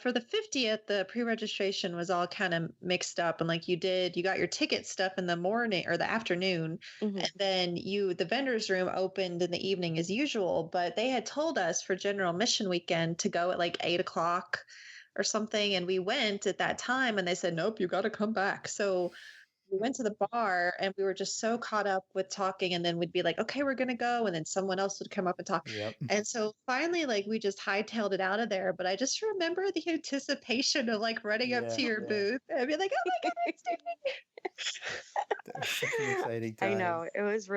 for the 50th, the pre-registration was all kind of mixed up. And like you got your ticket stuff in the morning or the afternoon. And then the vendor's room opened in the evening as usual. But they had told us for General Mission Weekend to go at like 8:00 or something. And we went at that time and they said, nope, you got to come back. So we went to the bar and we were just so caught up with talking, and then we'd be like, okay, we're gonna go, and then someone else would come up and talk. Yep. And so finally, like, we just hightailed it out of there. But I just remember the anticipation of like running up to your booth and be like, oh my god, it's Dani. That was such an exciting time. I know. It was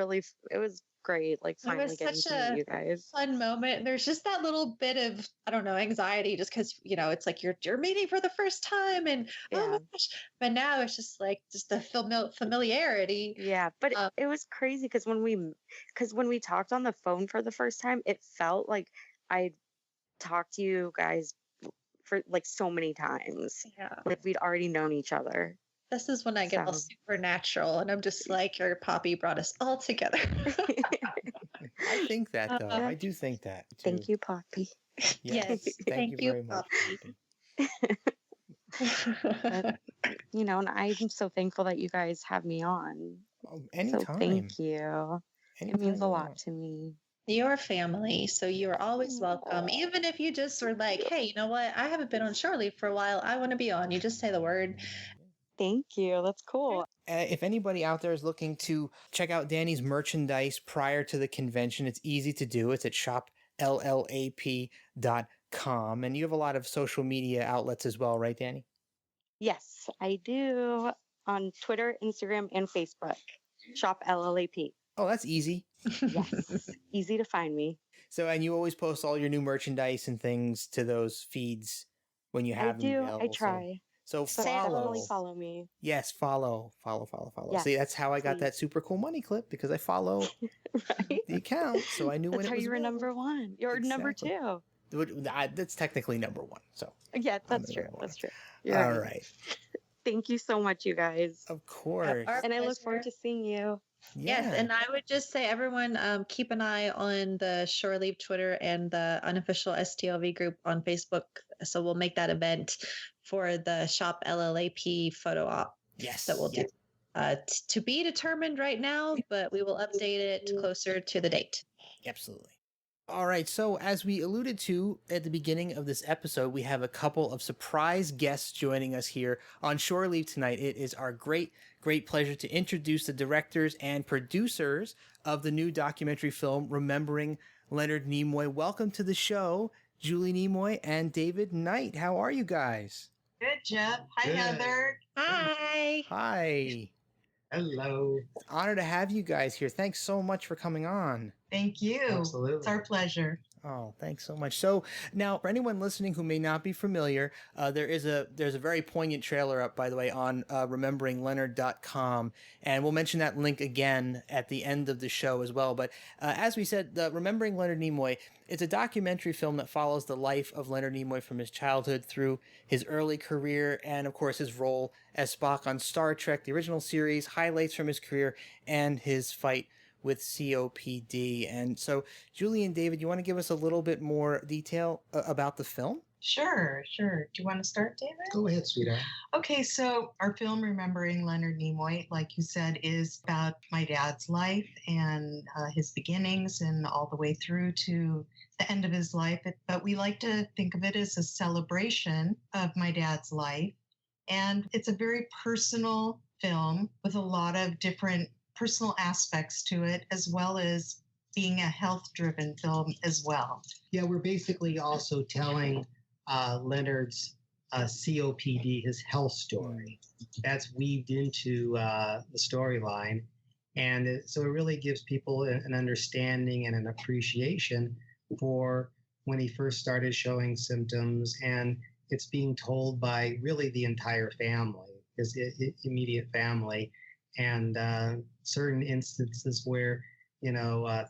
great, like finally getting to meet you guys. Fun moment. There's just that little bit of, I don't know, anxiety, just because, you know, it's like you're meeting for the first time, and oh my gosh. But now it's just like the familiarity. Yeah, but it was crazy because when we talked on the phone for the first time, it felt like I talked to you guys for like so many times. Yeah, like we'd already known each other. This is when I get all supernatural, and I'm just like, your Poppy brought us all together. I think that, though. I do think that. Too. Thank you, Poppy. Yes. Thank you very much. But, you know, and I'm so thankful that you guys have me on. Anytime. So thank you. It means a lot to me. Your family, so you're always welcome. Even if you just were like, hey, you know what? I haven't been on Shore Leave for a while. I want to be on. You just say the word. Thank you. That's cool. If anybody out there is looking to check out Dani's merchandise prior to the convention, it's easy to do. It's at ShopLLAP.com. And you have a lot of social media outlets as well, right, Dani? Yes, I do. On Twitter, Instagram, and Facebook. ShopLLAP. Oh, that's easy. Yes. Easy to find me. So, and you always post all your new merchandise and things to those feeds when you have them available. I try. So definitely follow me. Yes, follow. Yes, See, that's how I got that super cool money clip, because I follow the account, so I knew when it was. That's how you were number one. You're number two. That's technically number one. So yeah, that's true. That's true. All right. Thank you so much, you guys. Of course. And I look forward to seeing you. Yes, and I would just say, everyone, keep an eye on the Shore Leave Twitter and the unofficial STLV group on Facebook. So we'll make that event for the Shop LLAP photo op. Yes, that we'll do. To be determined right now, but we will update it closer to the date. Absolutely. All right, so as we alluded to at the beginning of this episode, we have a couple of surprise guests joining us here on Shore Leave tonight. It is our great pleasure to introduce the directors and producers of the new documentary film, Remembering Leonard Nimoy. Welcome to the show, Julie Nimoy and David Knight. How are you guys? Good, Jeff. Hi, Heather. Hi. Hi. Hello. It's an honor to have you guys here. Thanks so much for coming on. Thank you. Absolutely. It's our pleasure. Oh, thanks so much. So now, for anyone listening who may not be familiar, there's a very poignant trailer up, by the way, on rememberingleonard.com, and we'll mention that link again at the end of the show as well. But as we said, Remembering Leonard Nimoy, it's a documentary film that follows the life of Leonard Nimoy from his childhood through his early career and, of course, his role as Spock on Star Trek, the original series, highlights from his career, and his fight with COPD. And so, Julie and David, you want to give us a little bit more detail about the film? Sure. Do you want to start, David? Go ahead, sweetheart. Okay, so our film, Remembering Leonard Nimoy, like you said, is about my dad's life and his beginnings and all the way through to the end of his life. But we like to think of it as a celebration of my dad's life. And it's a very personal film with a lot of different personal aspects to it, as well as being a health-driven film as well. Yeah, we're basically also telling Leonard's COPD, his health story. That's weaved into the storyline. And so it really gives people an understanding and an appreciation for when he first started showing symptoms. And it's being told by really the entire family, his immediate family. And certain instances where,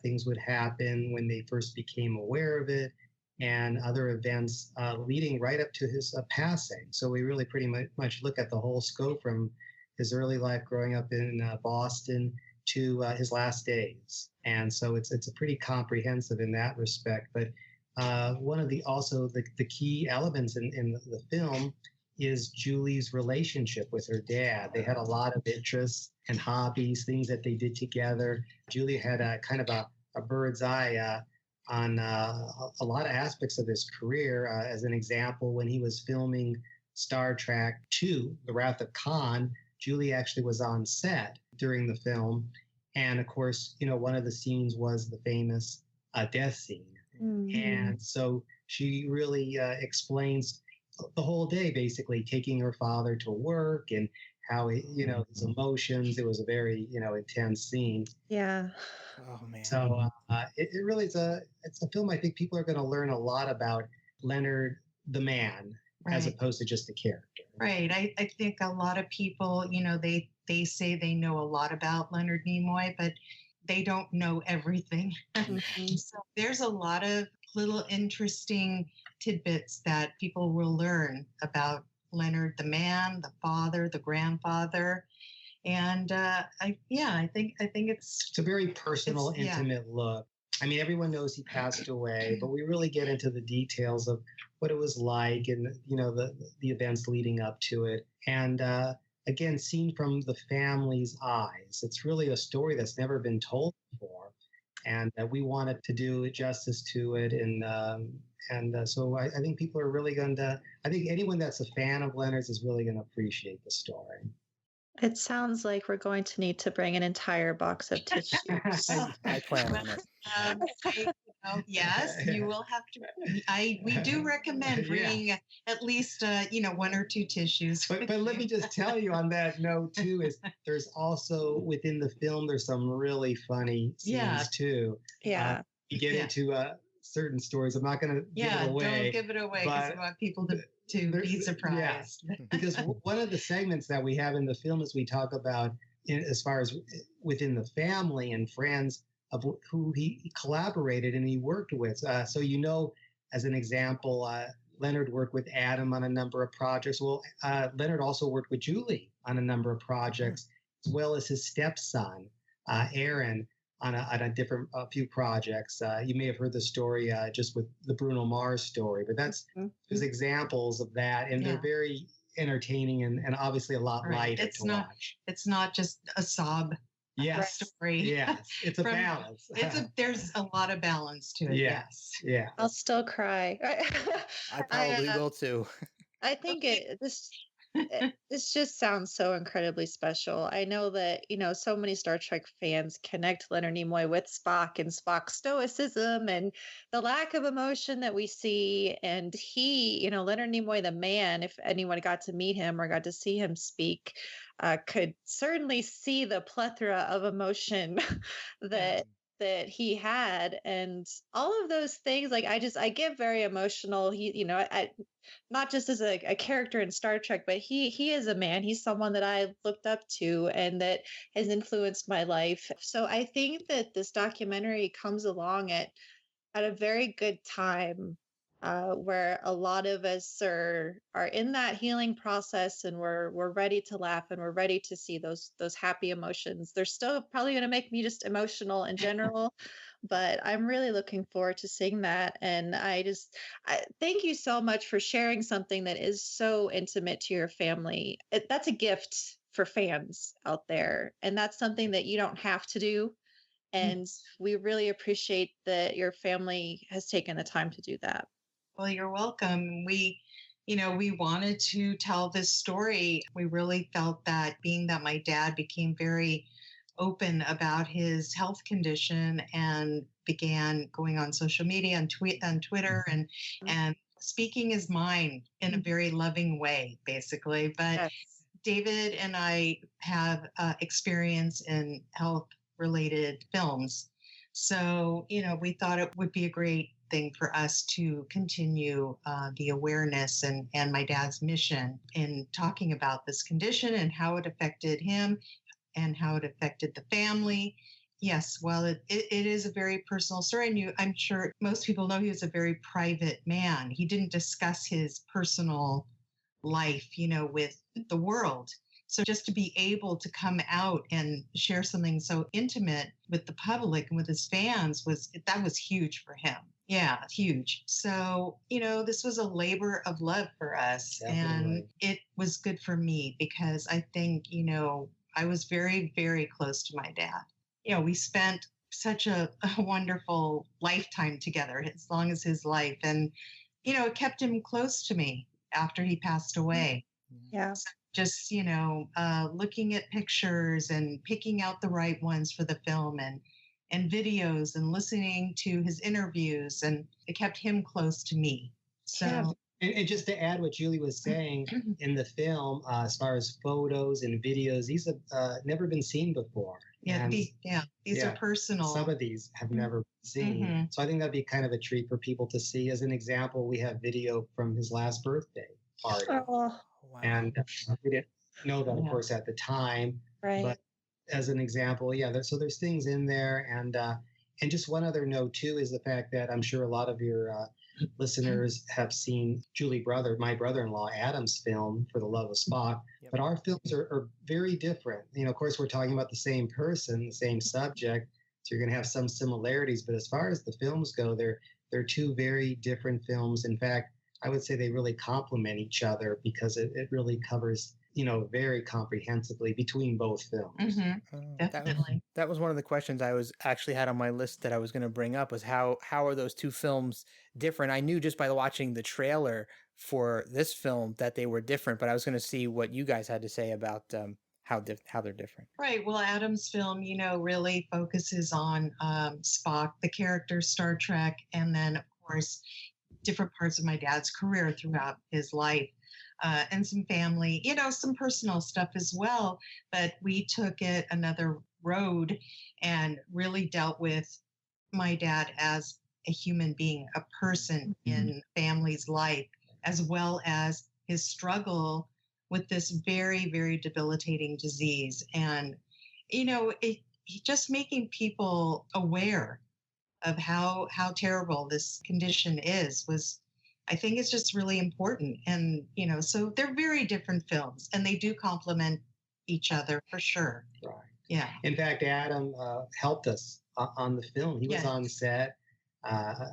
things would happen when they first became aware of it, and other events leading right up to his passing. So we really pretty much look at the whole scope from his early life growing up in Boston to his last days. And so it's a pretty comprehensive in that respect. But one of the key elements in the film is Julie's relationship with her dad. They had a lot of interests and hobbies, things that they did together. Julie had a kind of a bird's eye on a lot of aspects of his career. As an example, when he was filming Star Trek II, The Wrath of Khan, Julie actually was on set during the film. And of course, one of the scenes was the famous death scene. Mm-hmm. And so she really explains the whole day, basically taking her father to work and how, his emotions. It was a very, intense scene. Yeah. Oh, man. So it really is it's a film I think people are going to learn a lot about Leonard, the man, right, as opposed to just the character. Right. I think a lot of people, they say they know a lot about Leonard Nimoy, but they don't know everything. Mm-hmm. So there's a lot of little interesting tidbits that people will learn about Leonard, the man, the father, the grandfather. And I think it's a very personal, intimate look. I mean, everyone knows he passed away, but we really get into the details of what it was like and, the events leading up to it. And again, seen from the family's eyes. It's really a story that's never been told before. And we wanted to do justice to it. And so I think people are really I think anyone that's a fan of Leonard's is really going to appreciate the story. It sounds like we're going to need to bring an entire box of tissues. I plan on it. Yes, you will have to. We do recommend bringing at least, 1 or 2 tissues. But let me just tell you on that note too, is there's also within the film, there's some really funny scenes too. Yeah. You get into certain stories. I'm not going to give it away. Don't give it away because I want people to be surprised. Yeah, because one of the segments that we have in the film is we talk about, as far as within the family and friends of who he collaborated and he worked with. So, as an example, Leonard worked with Adam on a number of projects. Well, Leonard also worked with Julie on a number of projects, as well as his stepson, Aaron, on a few projects. You may have heard the story just with the Bruno Mars story, but there's examples of that, and they're very entertaining and obviously a lot lighter to watch. It's not just a sob story. Yes, it's a balance. There's a lot of balance to it. Yes. Yeah. I'll still cry. I probably will too. I think this just sounds so incredibly special. I know that, so many Star Trek fans connect Leonard Nimoy with Spock and Spock's stoicism and the lack of emotion that we see. And he, Leonard Nimoy, the man, if anyone got to meet him or got to see him speak, could certainly see the plethora of emotion that he had, and all of those things. Like I get very emotional. He, not just as a character in Star Trek, but he is a man. He's someone that I looked up to and that has influenced my life. So I think that this documentary comes along at a very good time, where a lot of us are in that healing process, and we're ready to laugh and we're ready to see those happy emotions. They're still probably going to make me just emotional in general, but I'm really looking forward to seeing that. And I thank you so much for sharing something that is so intimate to your family. That's a gift for fans out there, and that's something that you don't have to do. And we really appreciate that your family has taken the time to do that. Well, you're welcome. We wanted to tell this story. We really felt that, being that my dad became very open about his health condition and began going on social media and on Twitter and speaking his mind in a very loving way, basically. But David and I have experience in health-related films. So, we thought it would be a great thing for us to continue the awareness and my dad's mission in talking about this condition and how it affected him and how it affected the family. Yes, well, it is a very personal story. And I'm sure most people know he was a very private man. He didn't discuss his personal life, with the world. So just to be able to come out and share something so intimate with the public and with his fans was huge for him. Yeah, huge. So, this was a labor of love for us. Definitely. And it was good for me because I think, I was very, very close to my dad. We spent such a wonderful lifetime together, as long as his life. And, it kept him close to me after he passed away. Yeah. So just, looking at pictures and picking out the right ones for the film and videos and listening to his interviews. And it kept him close to me. So. Yeah. And just to add what Julie was saying, in the film, as far as photos and videos, these have never been seen before. Yeah, these are personal. Some of these have never been seen. Mm-hmm. So I think that'd be kind of a treat for people to see. As an example, we have video from his last birthday party. Oh, wow. And we didn't know that, of course, at the time. Right. But as an example, so there's things in there. And just one other note, too, is the fact that I'm sure a lot of your listeners have seen my brother-in-law, Adam's film for The Love of Spock, but our films are very different. Of course, we're talking about the same person, the same subject, so you're going to have some similarities, but as far as the films go, they're two very different films. In fact, I would say they really complement each other because it really covers very comprehensively between both films. Mm-hmm. Definitely. That was one of the questions I was actually had on my list that I was going to bring up, was how are those two films different? I knew just by watching the trailer for this film that they were different, but I was going to see what you guys had to say about how they're different. Right. Well, Adam's film, really focuses on Spock, the character, Star Trek, and then, of course, different parts of my dad's career throughout his life. And some family, some personal stuff as well. But we took it another road and really dealt with my dad as a human being, a person in family's life, as well as his struggle with this very, very debilitating disease. And, just making people aware of how terrible this condition is I think it's just really important. And, so they're very different films and they do complement each other for sure. Right. Yeah. In fact, Adam helped us on the film. He was on set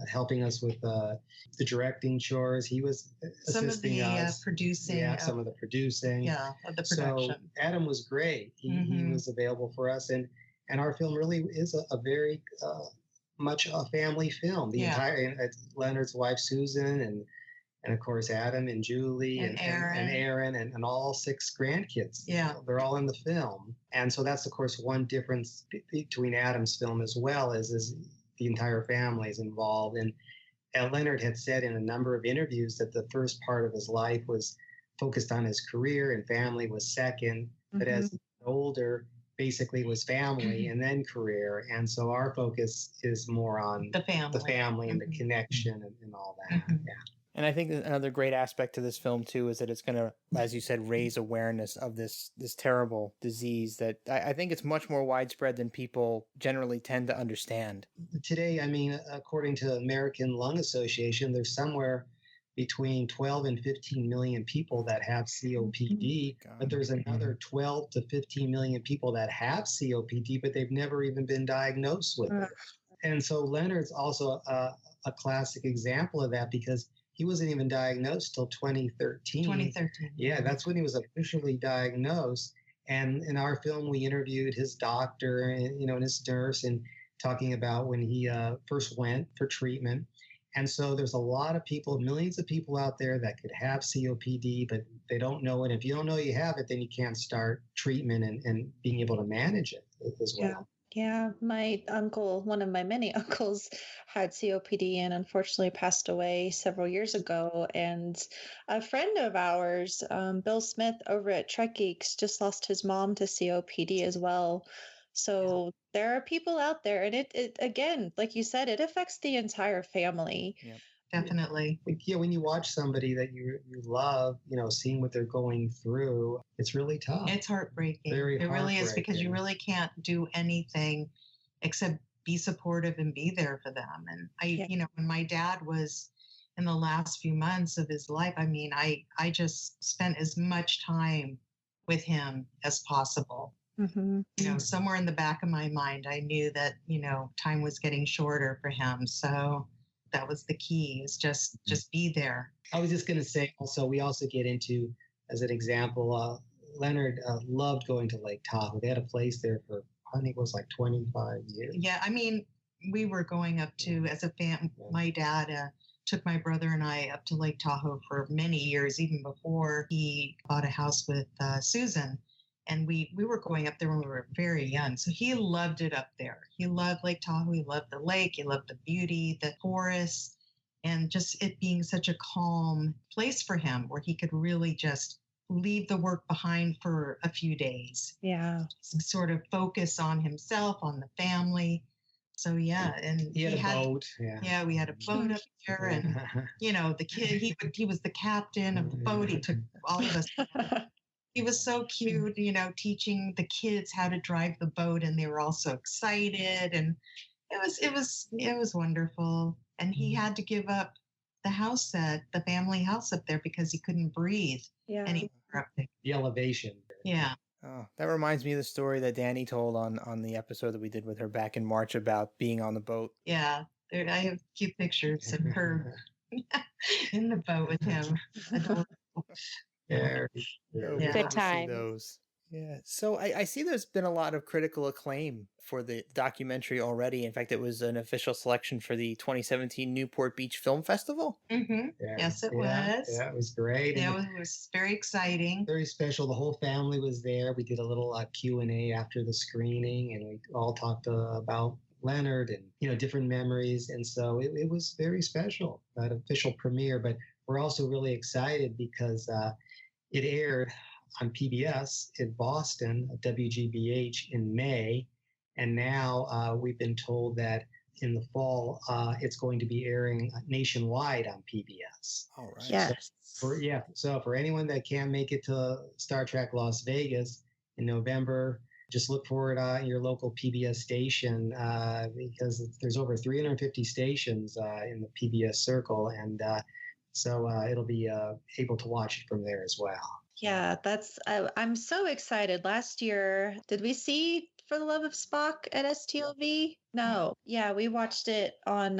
helping us with the directing chores. He was assisting us. Producing. Yeah, some of the producing. Yeah, of the production. So Adam was great. He was available for us. And our film really is a very... much a family film. The entire Leonard's wife Susan and of course Adam and Julie and Aaron and all 6 grandkids. Yeah, they're all in the film. And so that's of course one difference between Adam's film as well is the entire family is involved. And Leonard had said in a number of interviews that the first part of his life was focused on his career and family was second. But as he got older, basically was family and then career. And so our focus is more on the family and the connection and all that. Yeah. And I think another great aspect to this film too is that it's going to, as you said, raise awareness of this terrible disease that I think it's much more widespread than people generally tend to understand. Today, according to the American Lung Association, there's somewhere between 12 and 15 million people that have COPD, but there's another 12 to 15 million people that have COPD, but they've never even been diagnosed with it. And so Leonard's also a classic example of that because he wasn't even diagnosed till 2013. 2013. Yeah, that's when he was officially diagnosed. And in our film, we interviewed his doctor and his nurse and talking about when he first went for treatment. And so there's a lot of people, millions of people out there that could have COPD, but they don't know it. If you don't know you have it, then you can't start treatment and being able to manage it as well. Yeah, my uncle, one of my many uncles, had COPD and unfortunately passed away several years ago. And a friend of ours, Bill Smith over at Trek Geeks, just lost his mom to COPD as well. So there are people out there, and it again, like you said, it affects the entire family. Yeah, definitely. Yeah, when you watch somebody that you love, seeing what they're going through, it's really tough. It's heartbreaking. It really is, because you really can't do anything except be supportive and be there for them. And when my dad was in the last few months of his life, I just spent as much time with him as possible. Somewhere in the back of my mind, I knew that, time was getting shorter for him. So that was the key, is just be there. I was just going to say also, we also get into, as an example, Leonard loved going to Lake Tahoe. They had a place there for, I think it was like 25 years. Yeah. We were going up to, as a my dad, took my brother and I up to Lake Tahoe for many years, even before he bought a house with Susan. And we were going up there when we were very young. So he loved it up there. He loved Lake Tahoe. He loved the lake. He loved the beauty, the forest, and just it being such a calm place for him where he could really just leave the work behind for a few days. Yeah. Sort of focus on himself, on the family. So yeah, and he had a boat. Yeah, we had a boat up there, and the kid he was the captain of the boat. He took all of us. He was so cute, teaching the kids how to drive the boat, and they were all so excited, and it was wonderful. And he had to give up the family house up there because he couldn't breathe anymore up there. The elevation. Yeah. Oh, that reminds me of the story that Dani told on the episode that we did with her back in March about being on the boat. Yeah, I have a few pictures of her in the boat with him. Adorable. Yeah. Good time. Those. Yeah. So I see there's been a lot of critical acclaim for the documentary already. In fact, it was an official selection for the 2017 Newport Beach Film Festival. Mm-hmm. Yeah. Yes, it was. Yeah, it was great. Yeah, it was very exciting. Very special. The whole family was there. We did a little Q&A after the screening, and we all talked about Leonard and, different memories. And so it was very special, that official premiere. But we're also really excited because it aired on PBS in Boston, WGBH in May. And now we've been told that in the fall, it's going to be airing nationwide on PBS. All right. Yes. So for anyone that can't make it to Star Trek Las Vegas in November, just look for it in your local PBS station because there's over 350 stations in the PBS circle. And so it'll be able to watch it from there as well. Yeah, I'm so excited. Last year, did we see For the Love of Spock at STLV? No. Yeah, we watched it on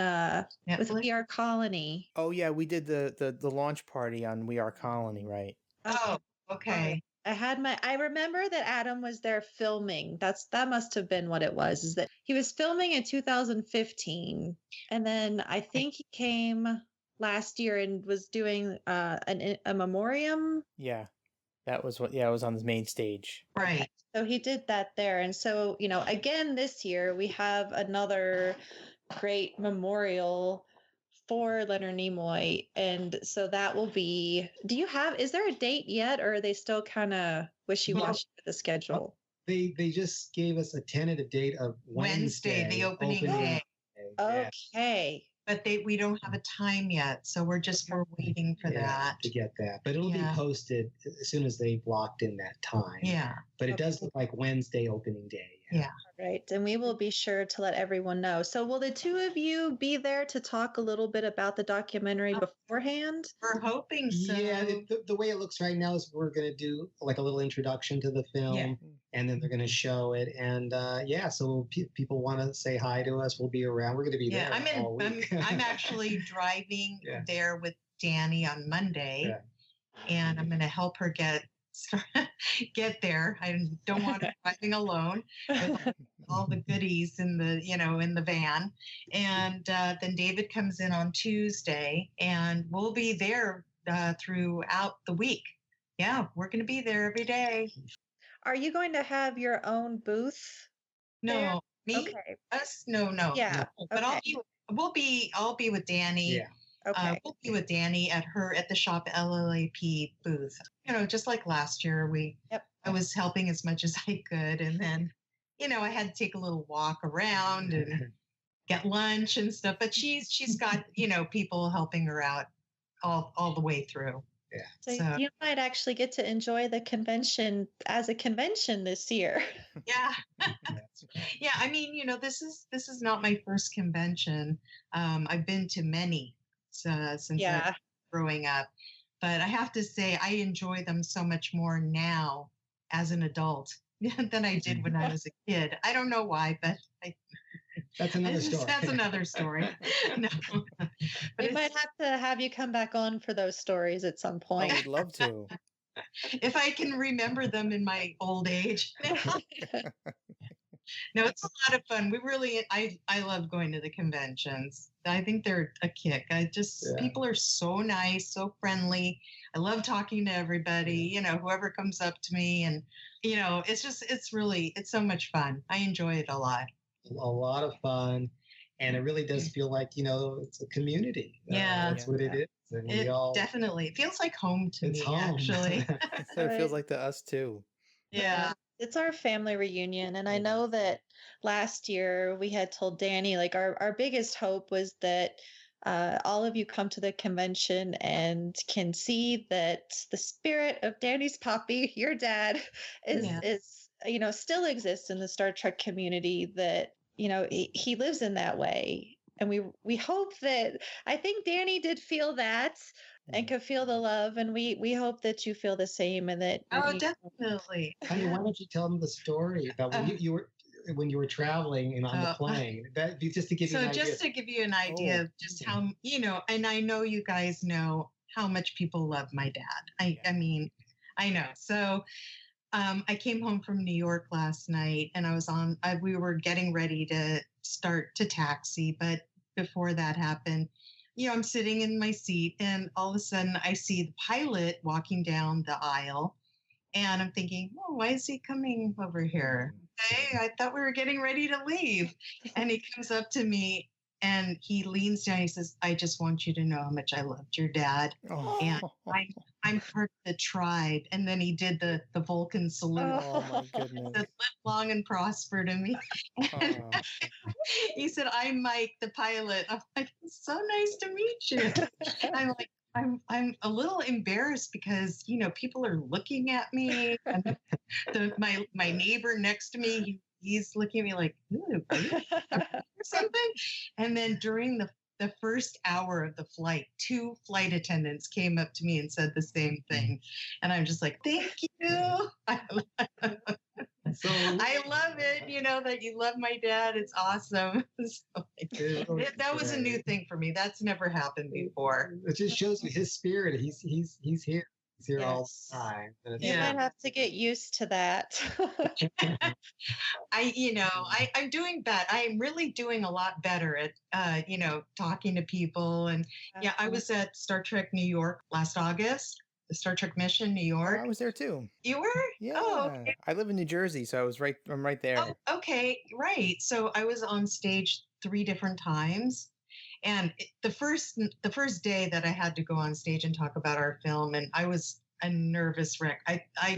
with We Are Colony. Oh yeah, we did the launch party on We Are Colony, right? Oh, okay. I remember that Adam was there filming. That must have been what it was, is that he was filming in 2015. And then I think he came last year and was doing a memoriam. Yeah. That was it was on the main stage. Right. So he did that there. And so, again, this year we have another great memorial for Leonard Nimoy. And so that will be, is there a date yet, or are they still kind of wishy-washy with the schedule? They just gave us a tentative date of Wednesday, the opening day. Okay. But we don't have a time yet, so we're waiting for that. To get that. But it'll be posted as soon as they've locked in that time. Yeah. But it does look like Wednesday opening day. Yeah. All right. And we will be sure to let everyone know. So will the two of you be there to talk a little bit about the documentary beforehand? We're hoping so. Yeah, the way it looks right now is we're going to do like a little introduction to the film, and then they're going to show it. And so people want to say hi to us. We'll be around. We're going to be there all week. I'm actually driving there with Dani on Monday, and I'm going to help her get there. I don't want her driving alone with all the goodies in the van. And then David comes in on Tuesday, and we'll be there throughout the week. Yeah, we're going to be there every day. Are you going to have your own booth? No, me? Okay. Us? No. Yeah. No. But I'll be with Dani. Yeah. Okay. We'll be with Dani at the ShopLLAP booth. Just like last year, I was helping as much as I could, and then, I had to take a little walk around and get lunch and stuff. But she's got people helping her out all the way through. Yeah. So you might actually get to enjoy the convention as a convention this year. Yeah. Yeah. I mean, this is not my first convention. I've been to many since I was growing up, but I have to say I enjoy them so much more now as an adult than I did when I was a kid. I don't know why, but that's another story. That's another story. No. But we might have to have you come back on for those stories at some point. I would love to. If I can remember them in my old age. No, it's a lot of fun. I love going to the conventions. I think they're a kick. People are so nice, so friendly. I love talking to everybody, whoever comes up to me, and, it's so much fun. I enjoy it a lot. A lot of fun. And it really does feel like, it's a community. That's what it is. And definitely, it feels like home to me, home. actually. So it feels like to us too. Yeah. It's our family reunion. And I know that last year we had told Dani, like our biggest hope was that all of you come to the convention and can see that the spirit of Dani's Poppy, your dad, is still exists in the Star Trek community, that, he lives in that way. And we hope that, I think Dani did feel that and could feel the love, and we hope that you feel the same, and that definitely. Honey, why don't you tell them the story about when you were traveling and on the plane? Just to give you an idea. Just to give you an idea of just how, and I know you guys know how much people love my dad. I mean, I know. So I came home from New York last night, and we were getting ready to start to taxi, but before that happened, I'm sitting in my seat, and all of a sudden I see the pilot walking down the aisle, and I'm thinking, oh, why is he coming over here? Okay, I thought we were getting ready to leave. And he comes up to me, and he leans down. He says, I just want you to know how much I loved your dad. And I'm part of the tribe. And then he did the Vulcan salute. Oh, my goodness. Live long and prosper to me. He said, I'm Mike, the pilot. I'm like, it's so nice to meet you. I'm like, I'm a little embarrassed because, people are looking at me. And my neighbor next to me, he's looking at me like, ooh, or something. And then during the first hour of the flight, 2 flight attendants came up to me and said the same thing. And I'm just like, thank you. I love it, that you love my dad. It's awesome. So, that was a new thing for me. That's never happened before. It just shows you his spirit. He's here. He's here all the time. You might have to get used to that. I'm doing better. I'm really doing a lot better at, talking to people. And I was at Star Trek New York last August. The Star Trek mission, New York. I was there too. You were? Yeah. Oh, okay. I live in New Jersey, so I'm right there. Oh, okay, right. So I was on stage 3 different times. And the first day that I had to go on stage and talk about our film, and I was a nervous wreck.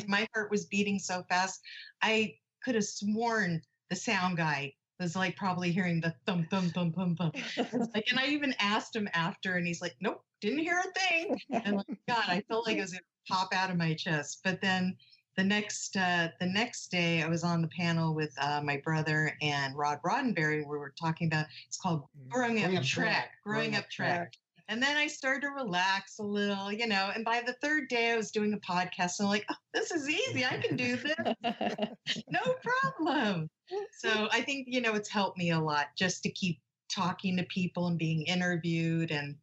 My heart was beating so fast. I could have sworn the sound guy was like probably hearing the thump, thump, thump, thump, thump. And I even asked him after, and he's like, nope, didn't hear a thing. And like, God, I felt like it was going to pop out of my chest. But then the next day, I was on the panel with my brother and Rod Roddenberry. We were talking about, it's called Growing Up Trek. And then I started to relax a little, and by the 3rd day I was doing a podcast, and I'm like, oh, this is easy. I can do this. No problem. So I think, it's helped me a lot just to keep talking to people and being interviewed, and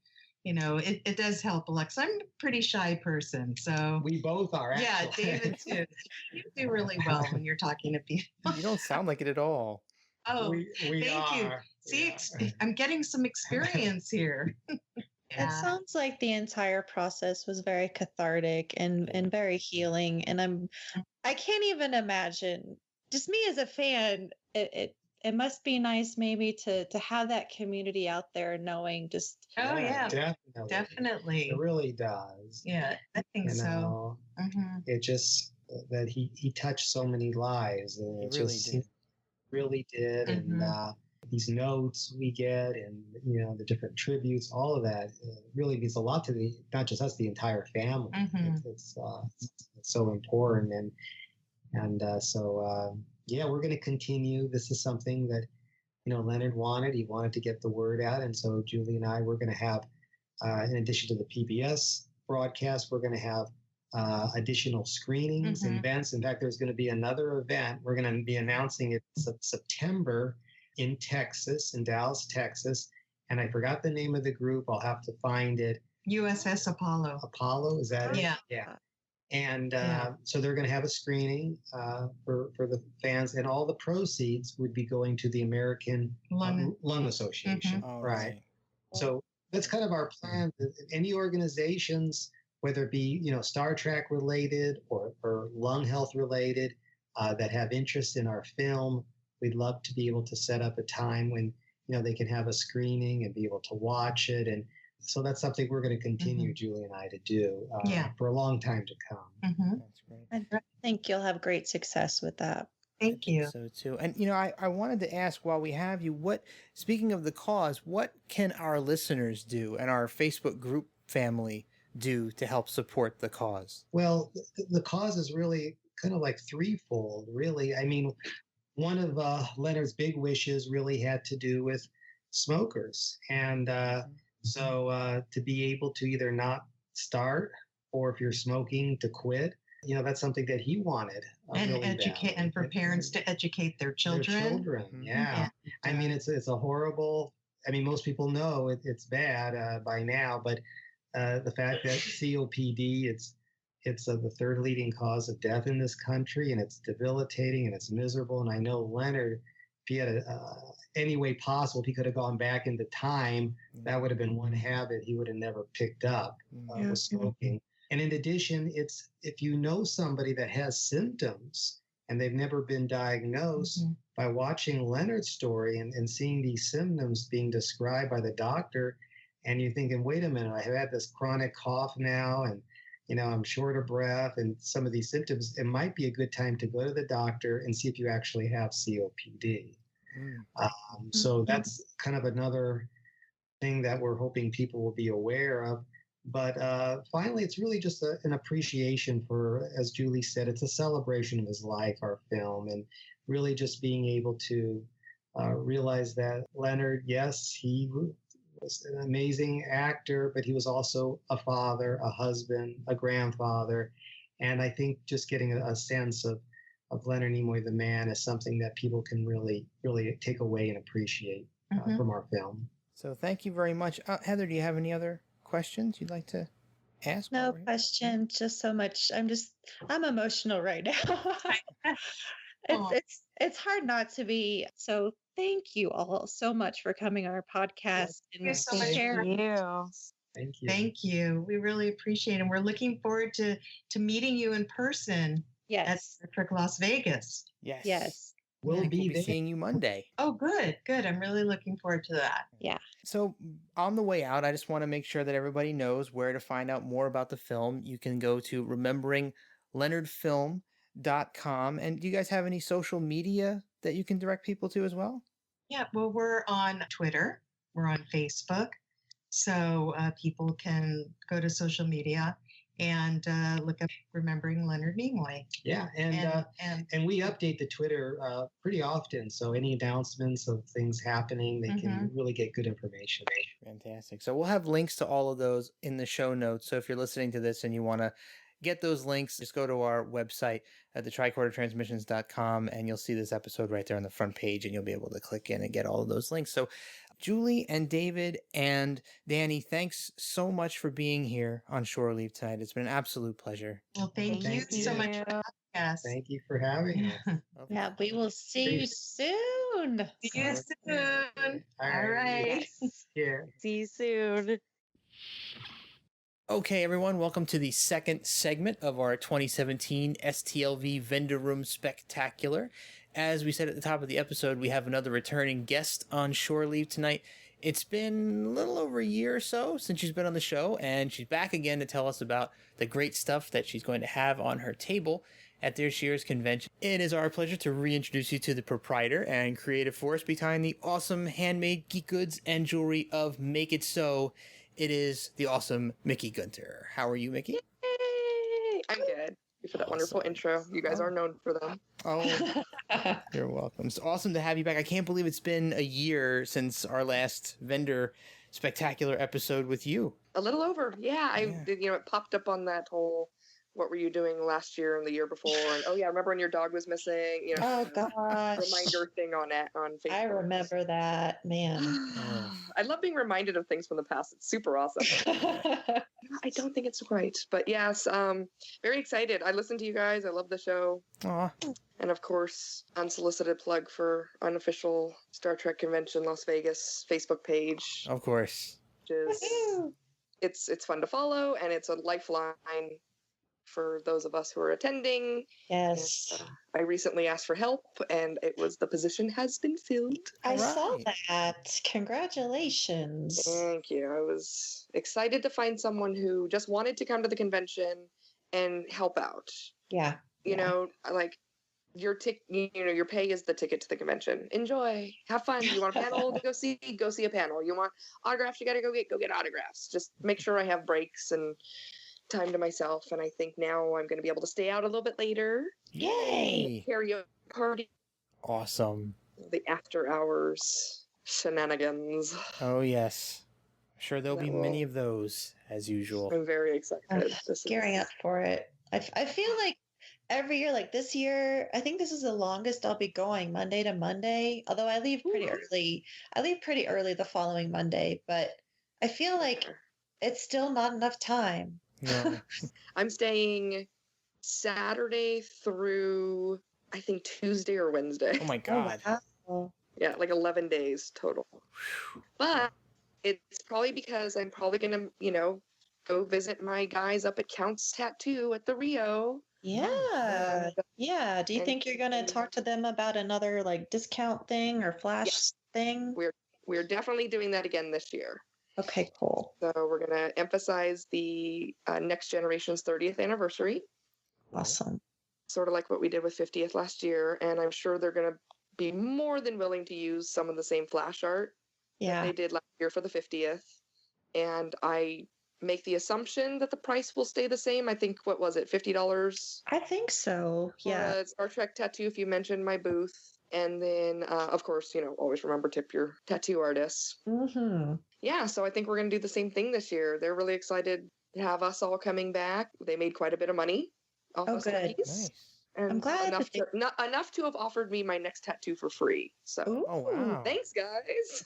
it does help a lot, 'cause I'm a pretty shy person. So we both are. Actually. Yeah, David too. You do really well when you're talking to people. You don't sound like it at all. Oh, thank you. See, I'm getting some experience here. It sounds like the entire process was very cathartic and very healing. And I can't even imagine, just me as a fan, it must be nice maybe to have that community out there knowing just. Oh yeah, definitely. It really does. Yeah, I think so. Mm-hmm. It just that he touched so many lives. And He really did. Mm-hmm. And these notes we get, and the different tributes, all of that really means a lot to not just us, the entire family. Mm-hmm. It's so important, so we're going to continue. This is something that Leonard wanted. He wanted to get the word out, and so Julie and I, we're going to have, in addition to the PBS broadcast, we're going to have additional screenings and events. In fact, there's going to be another event. We're going to be announcing it September in Texas, in Dallas, Texas. And I forgot the name of the group. I'll have to find it. USS Apollo. Apollo, is that it? Yeah. Yeah. And so they're going to have a screening for the fans, and all the proceeds would be going to the American Lung Association. Oh, right. So that's kind of our plan. Any organizations, whether it be Star Trek related or lung health related, that have interest in our film, we'd love to be able to set up a time when they can have a screening and be able to watch it. And so that's something we're going to continue, Julie and I, to do for a long time to come. That's great. I think you'll have great success with that. Thank you. So too. And I wanted to ask, while we have you, speaking of the cause, what can our listeners do and our Facebook group family do to help support the cause? Well, the cause is really kind of like threefold, really. I mean, one of Leonard's big wishes really had to do with smokers. And so to be able to either not start, or if you're smoking, to quit, that's something that he wanted. And really educate, and for parents to educate their children. Yeah. I mean, it's a horrible, most people know it's bad by now, but the fact that COPD, it's the third leading cause of death in this country, and it's debilitating and it's miserable. And I know Leonard, if he had any way possible, if he could have gone back into time, that would have been one habit he would have never picked up, was smoking. And in addition, it's if you know somebody that has symptoms and they've never been diagnosed, by watching Leonard's story and seeing these symptoms being described by the doctor, and you're thinking, wait a minute, I have had this chronic cough now, and I'm short of breath, and some of these symptoms, it might be a good time to go to the doctor and see if you actually have COPD. So that's kind of another thing that we're hoping people will be aware of. But finally, it's really just an appreciation for, as Julie said, it's a celebration of his life, our film, and really just being able to realize that Leonard, yes, he was an amazing actor, but he was also a father, a husband, a grandfather. And I think just getting a sense of Leonard Nimoy, the man, is something that people can really, really take away and appreciate from our film. So thank you very much. Heather, do you have any other questions you'd like to ask? No question, just so much. I'm emotional right now. It's hard not to be. So thank you all so much for coming on our podcast. Thank you so much. Thank you. Thank you. We really appreciate it. And we're looking forward to meeting you in person. Yes. At Trick Las Vegas. Yes. We'll be seeing you Monday. Oh, good. I'm really looking forward to that. Yeah. So on the way out, I just want to make sure that everybody knows where to find out more about the film. You can go to rememberingleonardfilm.com. And do you guys have any social media that you can direct people to as well? Yeah, well, we're on Twitter. We're on Facebook. So people can go to social media and look up Remembering Leonard Nimoy. Yeah, and we update the Twitter pretty often. So any announcements of things happening, they can really get good information. Fantastic. So we'll have links to all of those in the show notes. So if you're listening to this and you want to get those links, just go to our website at thetricordertransmissions.com, and you'll see this episode right there on the front page, and you'll be able to click in and get all of those links. So Julie and David and Dani, thanks so much for being here on Shore Leave tonight. It's been an absolute pleasure. Well, thank you so much for having us. Thank you for having us. Yeah, we will see you soon. See you soon. All right. Yeah. See you soon. Okay, everyone, welcome to the second segment of our 2017 STLV Vendor Room Spectacular. As we said at the top of the episode, we have another returning guest on Shore Leave tonight. It's been a little over a year or so since she's been on the show, and she's back again to tell us about the great stuff that she's going to have on her table at this year's convention. It is our pleasure to reintroduce you to the proprietor and creative force behind the awesome handmade geek goods and jewelry of Make It So. It is the awesome Mikki Gunter. How are you, Mikki? Yay! I'm good. For that wonderful intro. You guys are known for them. Oh, you're welcome. It's awesome to have you back. I can't believe it's been a year since our last Vendor Spectacular episode with you. A little over. Yeah. It popped up on that whole what were you doing last year and the year before? And oh yeah, remember when your dog was missing? You know, Oh gosh. reminder thing on Facebook. I remember that, man. I love being reminded of things from the past. It's super awesome. I don't think it's right, but yes, very excited. I listen to you guys. I love the show. Aw. And of course, unsolicited plug for unofficial Star Trek Convention Las Vegas Facebook page. Of course. Which is, it's fun to follow, and it's a lifeline for those of us who are attending. Yes. And, I recently asked for help, and the position has been filled. I saw that. Congratulations. Thank you. I was excited to find someone who just wanted to come to the convention and help out. Yeah. You know, like your pay is the ticket to the convention. Enjoy. Have fun. You want a panel to go see a panel. You want autographs, you gotta go get autographs. Just make sure I have breaks and time to myself, and I think now I'm going to be able to stay out a little bit later. Yay! Karaoke party. Awesome. The after hours shenanigans. Oh yes, I'm sure there'll be many of those as usual. I'm very excited. Gearing up for it. I feel like every year, like this year, I think this is the longest I'll be going Monday to Monday. Although I leave pretty early. I leave pretty early the following Monday, but I feel like it's still not enough time. No. I'm staying Saturday through, I think, Tuesday or Wednesday. Oh my God. Oh. Yeah, like 11 days total. But it's probably because I'm probably going to, go visit my guys up at Count's Tattoo at the Rio. Yeah. Yeah. Do you think you're going to talk to them about another like discount thing or flash thing? We're definitely doing that again this year. Okay, cool. So we're going to emphasize the Next Generation's 30th anniversary. Awesome. Sort of like what we did with 50th last year. And I'm sure they're going to be more than willing to use some of the same flash art that they did last year for the 50th. And I make the assumption that the price will stay the same. I think, what was it, $50? I think so, yeah. Star Trek tattoo, if you mentioned my booth. And then, of course, always remember, tip your tattoo artists. Mm-hmm. Yeah, so I think we're going to do the same thing this year. They're really excited to have us all coming back. They made quite a bit of money off of good. Nice. And I'm glad enough to have offered me my next tattoo for free. So, wow. Thanks, guys.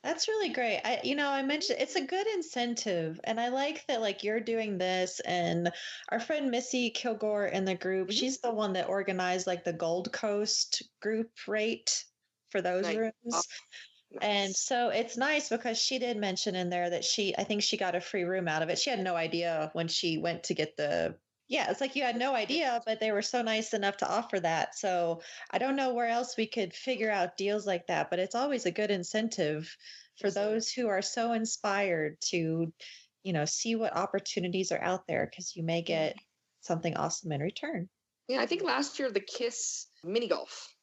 That's really great. I mentioned it's a good incentive, and I like that. Like you're doing this, and our friend Missy Kilgore in the group, she's the one that organized like the Gold Coast group rate for those rooms. Nice. And so it's nice because she did mention in there that I think she got a free room out of it. She had no idea when she went to get it's like you had no idea, but they were so nice enough to offer that. So I don't know where else we could figure out deals like that, but it's always a good incentive for those who are so inspired to, see what opportunities are out there, because you may get something awesome in return. Yeah, I think last year the KISS mini golf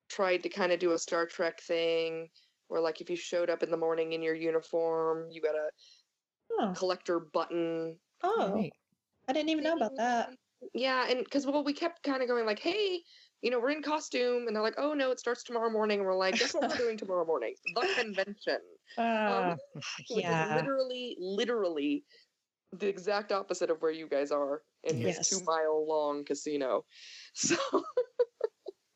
tried to kind of do a Star Trek thing where, like, if you showed up in the morning in your uniform, you got a collector button. Oh, Neat. I didn't even know about that. Yeah, and because, we kept kind of going like, hey, we're in costume. And they're like, oh, no, it starts tomorrow morning. And we're like, guess what we're doing tomorrow morning? The convention. Which is literally the exact opposite of where you guys are in this 2-mile-long casino. So...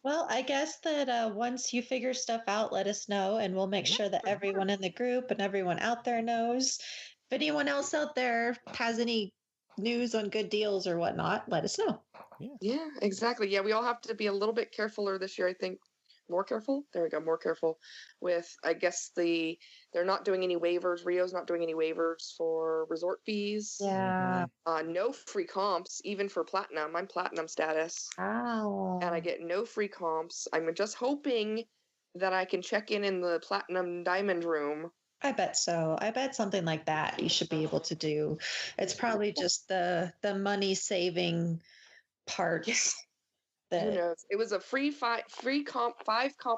Well, I guess that once you figure stuff out, let us know, and we'll make sure that everyone in the group and everyone out there knows. If anyone else out there has any news on good deals or whatnot, let us know. Yeah, exactly. Yeah, we all have to be a little bit carefuler this year, I think. More careful? There we go, more careful with, I guess, they're not doing any waivers. Rio's not doing any waivers for resort fees. Yeah. No free comps, even for platinum. I'm platinum status. Wow. And I get no free comps. I'm just hoping that I can check in the platinum diamond room. I bet so. I bet something like that you should be able to do. It's probably just the money saving part. Who knows? It was a free 5 comp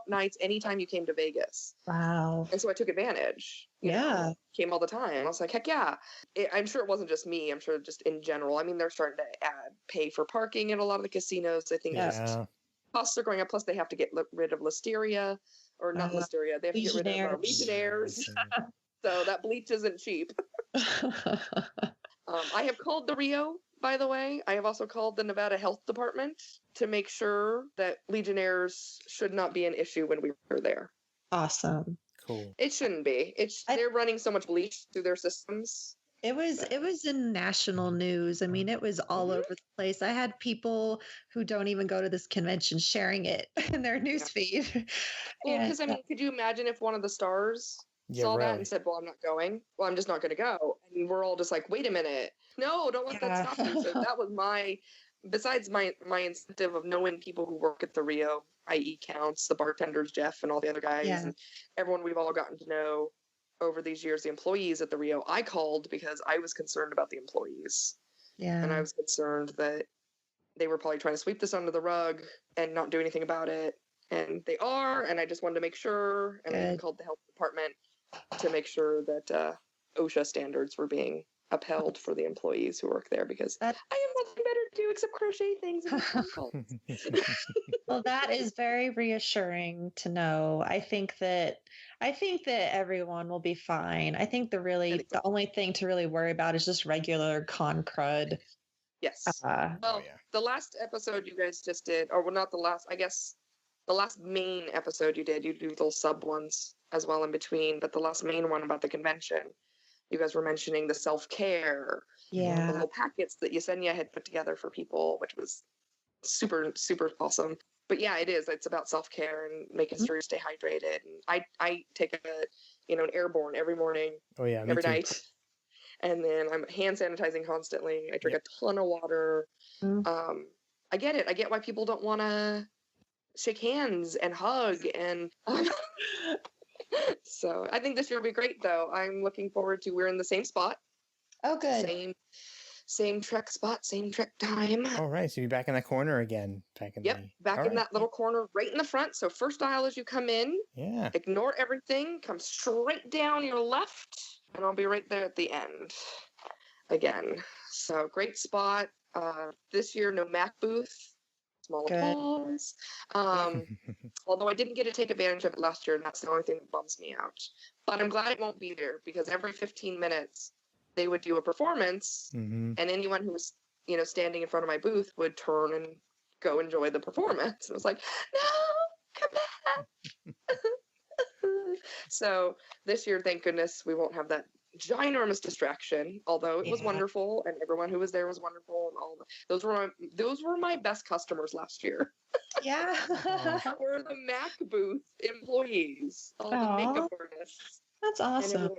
nights anytime you came to Vegas. Wow. And so I took advantage. Came all the time. I was like, heck yeah. I'm sure it wasn't just me. I'm sure just in general. I mean, they're starting to pay for parking at a lot of the casinos. I think just costs are going up. Plus, they have to get rid of Listeria. Or not Listeria. They have to get rid of Legionnaires. So that bleach isn't cheap. I have called the Rio by the way. I have also called the Nevada Health Department to make sure that Legionnaires should not be an issue when we were there. Awesome. Cool. It shouldn't be. They're running so much bleach through their systems. It was in national news. I mean, it was all over the place. I had people who don't even go to this convention sharing it in their newsfeed. Well, because I mean, could you imagine if one of the stars saw that and said, "Well, I'm not going. Well, I'm just not going to go," and we're all just like, "Wait a minute, no, don't let that stop you." So that was besides my incentive of knowing people who work at the Rio, i.e. Counts, the bartenders, Jeff, and all the other guys, and everyone we've all gotten to know over these years, the employees at the Rio. I called because I was concerned about the employees. Yeah. And I was concerned that they were probably trying to sweep this under the rug and not do anything about it. And they are, and I just wanted to make sure, and I called the health department to make sure that OSHA standards were being upheld for the employees who work there, because I have nothing better to do except crochet things and Well, that is very reassuring to know. I think that everyone will be fine. I think the only thing to really worry about is just regular con crud. Yes. The last episode you guys just did, or well, not the last, I guess the last main episode you do little sub ones as well in between, but the last main one about the convention, you guys were mentioning the self-care, the little packets that Yesenia had put together for people, which was super, super awesome. But yeah, it is. It's about self-care and making sure you stay hydrated. And I take an airborne every morning, every night. And then I'm hand sanitizing constantly. I drink a ton of water. I get it. I get why people don't want to shake hands and hug. And so I think this year will be great, though. I'm looking forward to, we're in the same spot. Oh, good. Same Trek spot, same Trek time. All right, so you're back in that corner again. Back in that little corner right in the front. So first aisle as you come in. Yeah. Ignore everything. Come straight down your left, and I'll be right there at the end again. So great spot. This year, no Mac booth. Small applause. Although I didn't get to take advantage of it last year, and that's the only thing that bums me out. But I'm glad it won't be there, because every 15 minutes they would do a performance, and anyone who was, standing in front of my booth would turn and go enjoy the performance. And I was like, no, come back. So this year, thank goodness, we won't have that ginormous distraction, although it was wonderful, and everyone who was there was wonderful, and those were my best customers last year. Yeah. Were the Mac booth employees, all the makeup artists. That's awesome.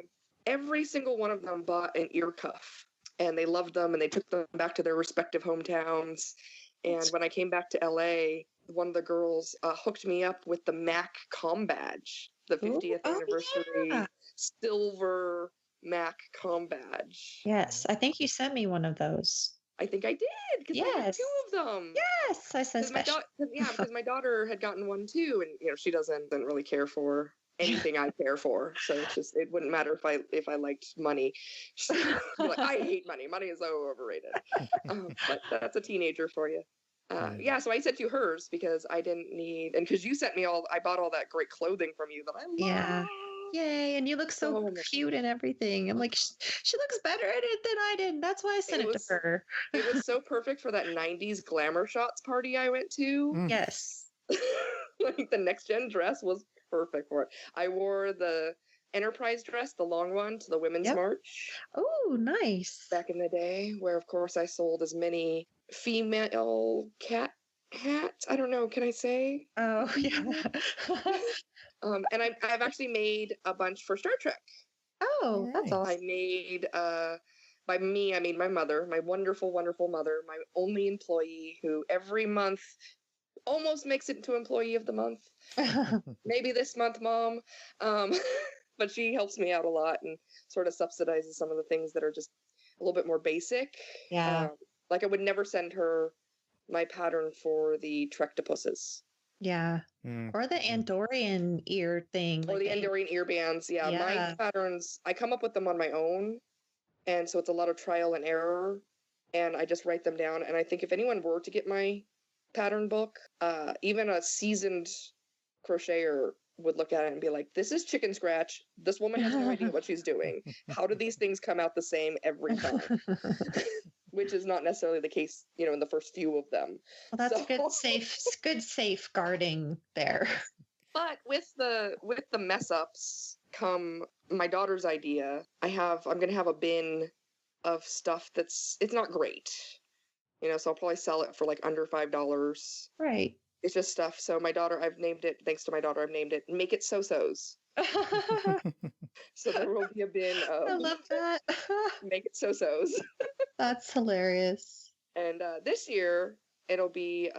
Every single one of them bought an ear cuff, and they loved them, and they took them back to their respective hometowns. And when I came back to LA, one of the girls hooked me up with the Mac Com badge, the 50th anniversary silver Mac Com badge. Yes, I think you sent me one of those. I think I did, because I had 2 of them. Yes, I said special. Because my daughter had gotten one too, and she doesn't really care for anything I care for, so it wouldn't matter if I liked money. Like, I hate money. Money is so overrated. But that's a teenager for you. So I sent you hers because I didn't need, and because you sent me I bought all that great clothing from you that I love. Yeah. Yay, and you look so cute and everything. I'm like, she looks better at it than I did. That's why I sent it to her. It was so perfect for that 90s glamour shots party I went to. Yes. Like the next gen dress was perfect for it. I wore the Enterprise dress, the long one, to the Women's March. Oh, nice. Back in the day, where of course I sold as many female cat hats. I don't know, can I say? Oh, yeah. And I've actually made a bunch for Star Trek. Oh, that's awesome. I made, by me, I mean my mother, my wonderful, wonderful mother, my only employee, who every month almost makes it into Employee of the Month. Maybe this month, Mom. But she helps me out a lot and sort of subsidizes some of the things that are just a little bit more basic. Yeah. Like I would never send her my pattern for the Trectopusses. Yeah. Or the Andorian ear thing. Or the Andorian ear bands. Yeah. My patterns, I come up with them on my own. And so it's a lot of trial and error. And I just write them down. And I think if anyone were to get my pattern book, even a seasoned crocheter would look at it and be like, this is chicken scratch. This woman has no idea what she's doing. How do these things come out the same every time? which is not necessarily the case, in the first few of them. Well, that's good safeguarding there. But with the mess ups come my daughter's idea. I'm going to have a bin of stuff it's not great. So I'll probably sell it for like under $5. Right. It's just stuff. So thanks to my daughter, I've named it Make It So-Sos. So there will be a bin of I love that. Make It So-Sos. That's hilarious. And this year it'll be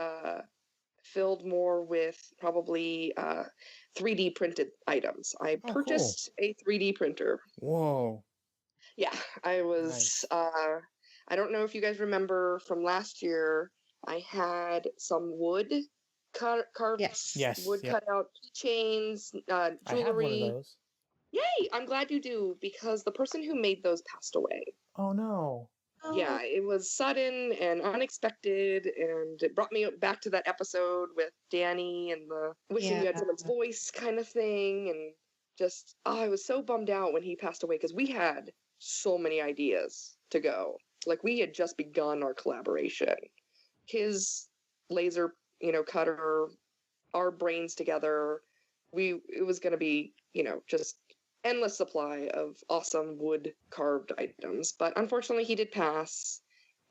filled more with probably 3D printed items. I purchased a 3D printer. Whoa. Yeah, I was nice. I don't know if you guys remember from last year, I had some wood carved, wood cut out keychains, jewelry. I have one of those. Yay! I'm glad you do, because the person who made those passed away. Oh no. Yeah, it was sudden and unexpected, and it brought me back to that episode with Dani and the wishing you had someone's voice kind of thing, and just, I was so bummed out when he passed away, because we had so many ideas to go. Like, we had just begun our collaboration. His laser, cutter, our brains together, it was going to be, just endless supply of awesome wood carved items. But unfortunately, he did pass.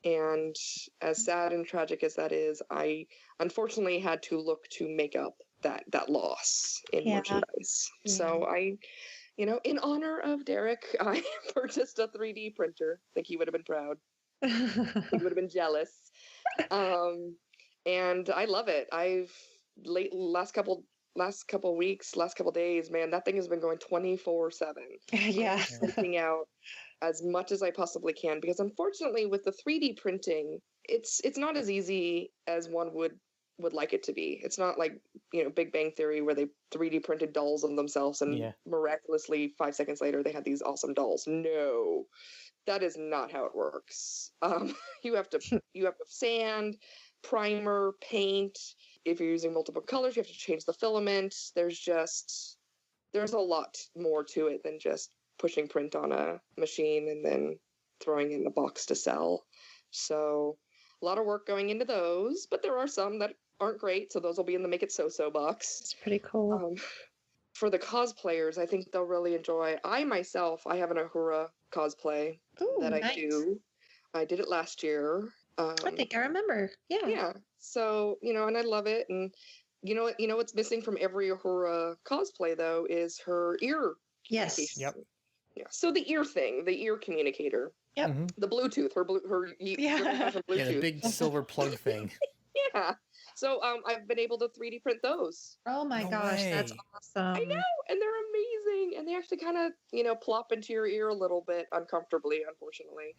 And as sad and tragic as that is, I unfortunately had to look to make up that loss in merchandise. Yeah. So I, in honor of Derek, I purchased a 3D printer. I think he would have been proud. He would have been jealous. And I love it. Last couple weeks, last couple days, man, that thing has been going 24/7. Yeah. Printing out as much as I possibly can, because unfortunately with the 3D printing, it's not as easy as one would like it to be. It's not like, Big Bang Theory, where they 3D printed dolls of themselves and miraculously 5 seconds later they had these awesome dolls. No, that is not how it works. You have to sand, primer, paint. If you're using multiple colors, you have to change the filament. There's a lot more to it than just pushing print on a machine and then throwing it in a box to sell. So a lot of work going into those, but there are some that aren't great, so those will be in the Make It So-So box. It's pretty cool. For the cosplayers, I think they'll really enjoy. I have an Uhura cosplay that I do. I did it last year. I think I remember. Yeah. Yeah. So, and I love it. And what's missing from every Uhura cosplay though is her ear. Yes. Yep. Yeah. So the ear thing, the ear communicator. Yep. Mm-hmm. The Bluetooth, her Bluetooth. Yeah, the big silver plug thing. Yeah. So I've been able to 3D print those. Oh my gosh, that's awesome. I know, and they're amazing. And they actually kind of, plop into your ear a little bit uncomfortably, unfortunately.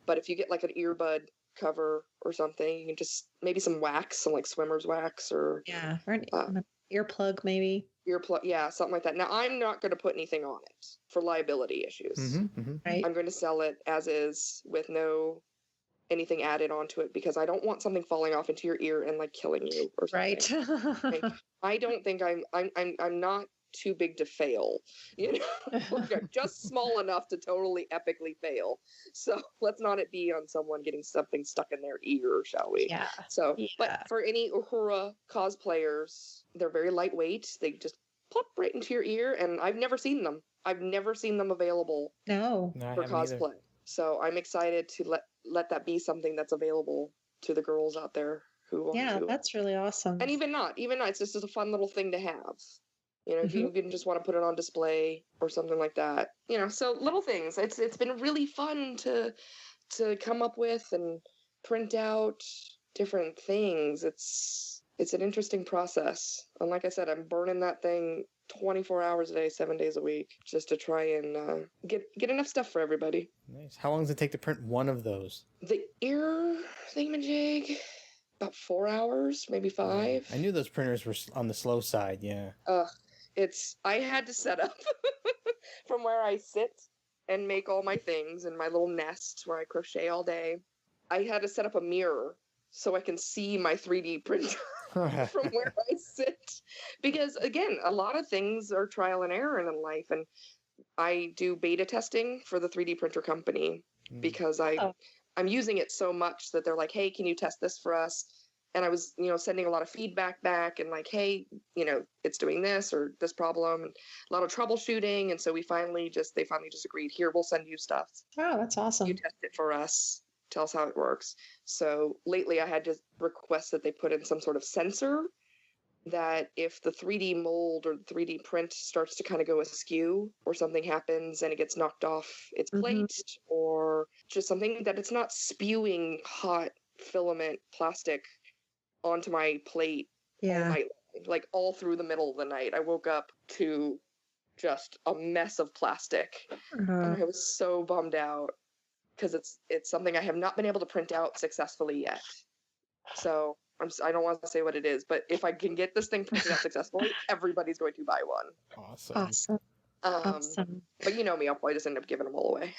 But if you get like an earbud cover or something, you can just maybe some wax, some like swimmer's wax, or or an earplug maybe. Earplug, yeah, something like that. Now I'm not going to put anything on it for liability issues. Right. I'm going to sell it as is with no anything added onto it, because I don't want something falling off into your ear and like killing you or something. Right. Like, I don't think I'm not too big to fail, like, just small enough to totally epically fail. So let's not it be on someone getting something stuck in their ear, shall we? Yeah. So, but for any Uhura cosplayers, they're very lightweight. They just plop right into your ear, and I've never seen them. I've never seen them available for cosplay. Either. So I'm excited to let that be something that's available to the girls out there who want to. Yeah, that's really awesome. And even not, it's just a fun little thing to have. If you can just want to put it on display or something like that. So little things. It's been really fun to come up with and print out different things. It's an interesting process. And like I said, I'm burning that thing 24 hours a day, 7 days a week, just to try and get enough stuff for everybody. Nice. How long does it take to print one of those? The ear thingamajig, about 4 hours, maybe 5. I knew those printers were on the slow side, yeah. I had to set up from where I sit and make all my things in my little nest where I crochet all day. I had to set up a mirror so I can see my 3D printer from where I sit. Because again, a lot of things are trial and error in life. And I do beta testing for the 3D printer company because I I'm using it so much that they're like, hey, can you test this for us? And I was, sending a lot of feedback back and like, hey, it's doing this or this problem, and a lot of troubleshooting. And so they finally just agreed, here, we'll send you stuff. Oh, that's awesome. You test it for us. Tell us how it works. So lately I had to request that they put in some sort of sensor that if the 3D mold or the 3D print starts to kind of go askew or something happens and it gets knocked off its plate or just something, that it's not spewing hot filament plastic onto my plate all night long, like all through the middle of the night. I woke up to just a mess of plastic. And I was so bummed out because it's something I have not been able to print out successfully yet. So I don't want to say what it is, but if I can get this thing printed out successfully, everybody's going to buy one. Awesome. Awesome. But you know me, I'll probably just end up giving them all away.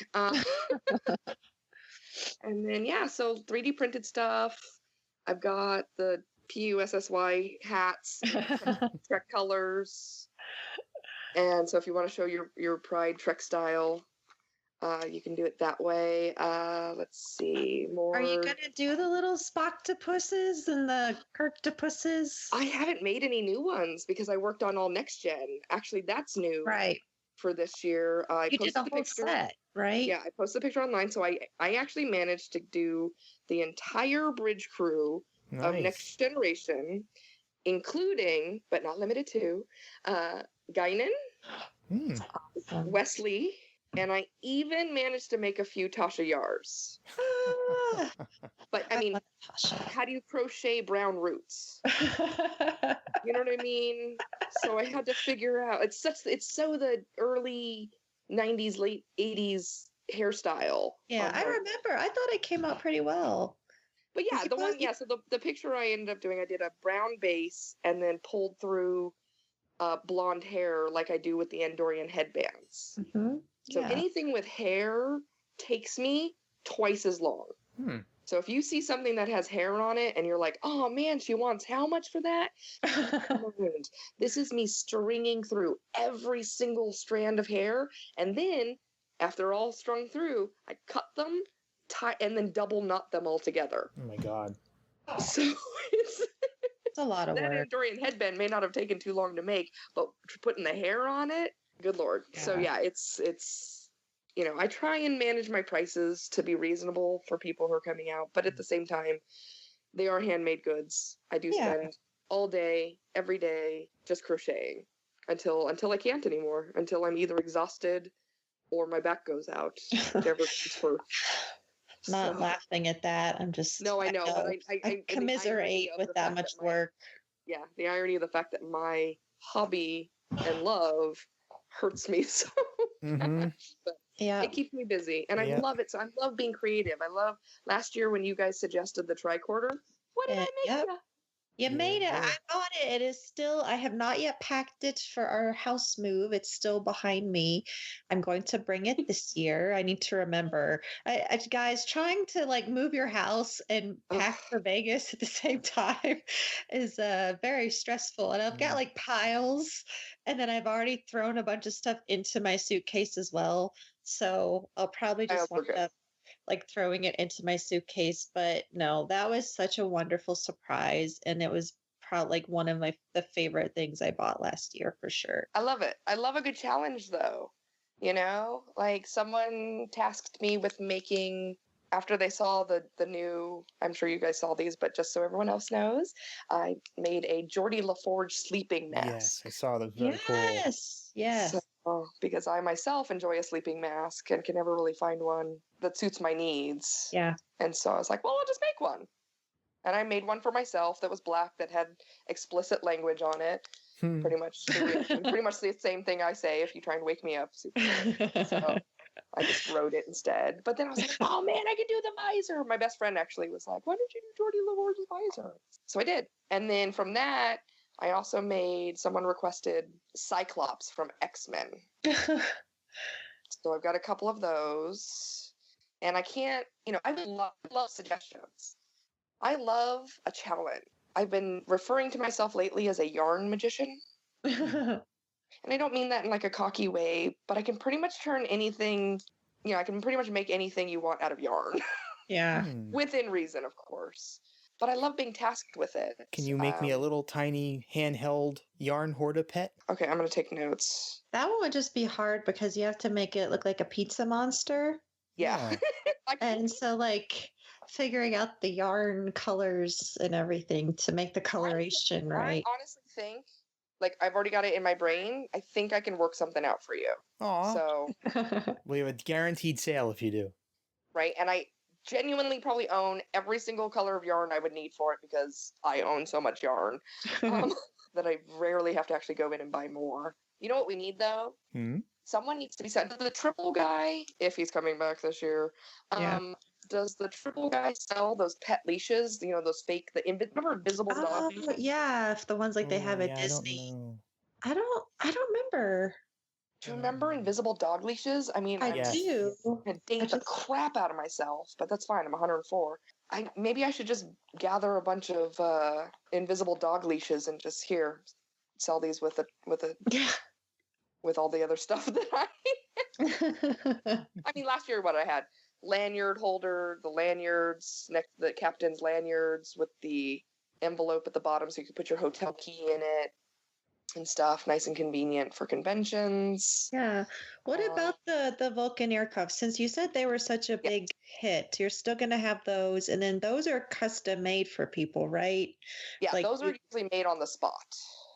And then, so 3D printed stuff. I've got the PUSSY hats, Trek colors. And so if you want to show your Pride Trek style, you can do it that way. Let's see. More. Are you going to do the little Spocktopusses and the Kirktopusses? I haven't made any new ones because I worked on all next gen. Actually, that's new. Right. For this year. You did the whole set, right? Yeah, I posted the picture online. So I actually managed to do the entire bridge crew of Next Generation, including, but not limited to, Guinan, Wesley, and I even managed to make a few Tasha Yars. But I mean, how do you crochet brown roots? You know what I mean? So I had to figure out. It's so the early 90s, late 80s hairstyle. Yeah, I remember. I thought it came out pretty well. But yeah, so the picture I ended up doing, I did a brown base and then pulled through blonde hair like I do with the Andorian headbands. So anything with hair takes me twice as long. So if you see something that has hair on it and you're like, oh man, she wants how much for that? This is me stringing through every single strand of hair. And then after all strung through, I cut them, tie, and then double knot them all together. Oh my God. So it's a lot of work. That Andorian headband may not have taken too long to make, but putting the hair on it, good Lord. Yeah. So yeah, it's I try and manage my prices to be reasonable for people who are coming out, but at the same time, they are handmade goods. I do spend all day, every day, just crocheting until I can't anymore, until I'm either exhausted or my back goes out. Whichever comes first. Not laughing at that. I'm just no, I know. But I commiserate with that much work. Yeah, the irony of the fact that my hobby and love hurts me so much. But it keeps me busy, and I love it. So I love being creative. I love last year when you guys suggested the tricorder. What did I make? You made it. I bought it. It is still, I have not yet packed it for our house move. It's still behind me. I'm going to bring it this year. I need to remember. Guys, trying to move your house and pack for Vegas at the same time is very stressful. And I've got piles, and then I've already thrown a bunch of stuff into my suitcase as well. So I'll probably just wind up throwing it into my suitcase. But no, that was such a wonderful surprise, and it was probably one of the favorite things I bought last year for sure. I love it. I love a good challenge though. Someone tasked me with making, after they saw the new, I'm sure you guys saw these, but just so everyone else knows, I made a Geordie LaForge sleeping mask. Yes, I saw them. Very cool. Yes. So, because I myself enjoy a sleeping mask and can never really find one that suits my needs. Yeah. And so I was like, well, I'll just make one. And I made one for myself that was black, that had explicit language on it. Pretty much the same thing I say if you try and wake me up. So I just wrote it instead. But then I was like, oh man, I could do the visor. My best friend actually was like, why don't you do Geordie LaForge's visor? So I did. And then from that, I also someone requested Cyclops from X-Men. So I've got a couple of those. And I can't, I love suggestions. I love a challenge. I've been referring to myself lately as a yarn magician. And I don't mean that in a cocky way, but I can pretty much turn anything, I can pretty much make anything you want out of yarn. Yeah. Within reason, of course. But I love being tasked with it. Can you make me a little tiny handheld yarn hoarder pet? Okay, I'm going to take notes. That one would just be hard because you have to make it look like a pizza monster. Yeah. And so, like, figuring out the yarn colors and everything to make the coloration right. I honestly think, like, I've already got it in my brain. I think I can work something out for you. Aw. So. We have a guaranteed sale if you do. Right, and I genuinely probably own every single color of yarn I would need for it because I own so much yarn that I rarely have to actually go in and buy more. You know what we need, though? Someone needs to be sent to the Triple guy, if he's coming back this year. Does the Triple guy sell those pet leashes? You know, those fake, remember Invisible Dog? Yeah, if the ones like they have at Disney. I don't remember. Do you remember Invisible Dog leashes? I mean, I do. I date the crap out of myself, but that's fine. I'm 104. Maybe I should just gather a bunch of invisible dog leashes and just sell these with all the other stuff that I mean, last year what I had, lanyard holder, the lanyards next to the captain's lanyards with the envelope at the bottom so you could put your hotel key in it and stuff, nice and convenient for conventions. Yeah. What about the Vulcaneer cuffs? Since you said they were such a big hit, you're still going to have those, and then those are custom made for people, right? Yeah, like, those are usually made on the spot.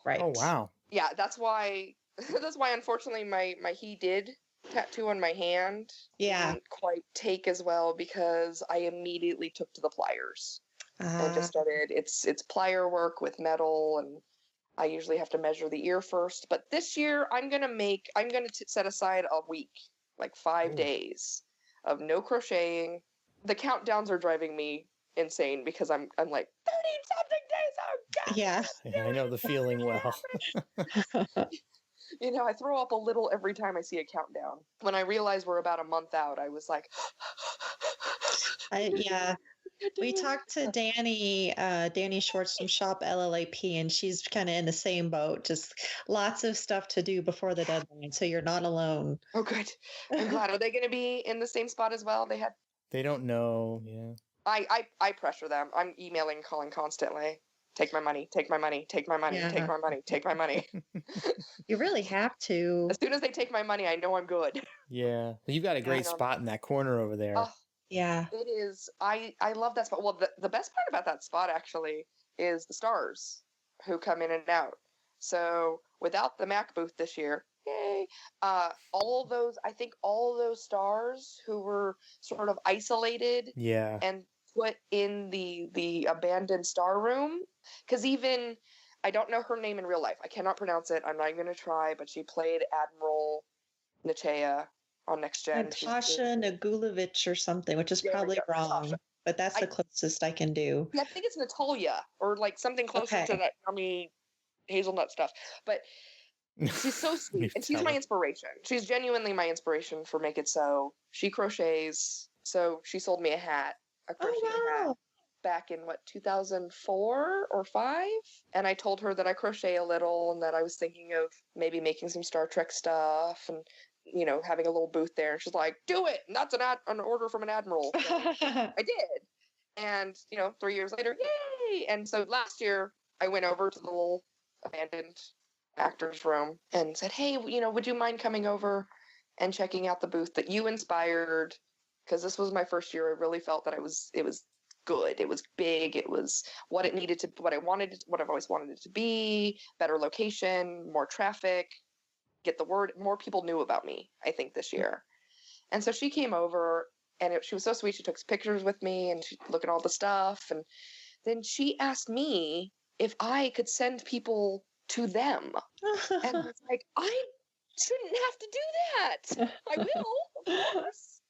Right. Oh wow. Yeah, that's why unfortunately my he did tattoo on my hand didn't quite take as well because I immediately took to the pliers. I just started it's plier work with metal, and I usually have to measure the ear first, but this year I'm going to set aside a week, like 5 days of no crocheting. The countdowns are driving me insane because I'm like 30-something days. Oh God. Yeah, I know the feeling well. You know, I throw up a little every time I see a countdown. When I realized we're about a month out, I was like, we talked to Dani Schwartz from ShopLLAP, and she's kind of in the same boat. Just lots of stuff to do before the deadline, so you're not alone. Oh, good. I'm glad. Are they going to be in the same spot as well? They don't know. Yeah. I pressure them. I'm emailing, calling constantly. Take my money. Take my money. Take my money. Take my money. Take my money. You really have to. As soon as they take my money, I know I'm good. Yeah, you've got a great spot in that corner over there. Yeah, it is. I love that spot. Well, the best part about that spot actually is the stars who come in and out. So without the Mac booth this year, yay! All those stars who were sort of isolated, and put in the abandoned star room, because even I don't know her name in real life. I cannot pronounce it. I'm not even going to try. But she played Admiral Nachea on Next Gen. Natasha Nagulevich or something, which is probably wrong, Natasha. But that's the closest I can do. I think it's Natalia or like something closer to that yummy hazelnut stuff. But she's so sweet, and she's my inspiration. She's genuinely my inspiration for Make It So. She crochets, so she sold me a crochet hat back in 2004 or 5, and I told her that I crochet a little and that I was thinking of maybe making some Star Trek stuff and having a little booth there, and she's like, do it, and that's an order from an admiral. So I did, and 3 years later, yay! And so last year I went over to the little abandoned actors room and said, hey, would you mind coming over and checking out the booth that you inspired? Because this was my first year. I really felt that it was good. It was big. It was what it needed to, what I've always wanted it to be. Better location, more traffic, get the word. More people knew about me, I think, this year. And so she came over, and she was so sweet. She took pictures with me, and she looked at all the stuff. And then she asked me if I could send people to them. And I was like, I shouldn't have to do that. I will, of course.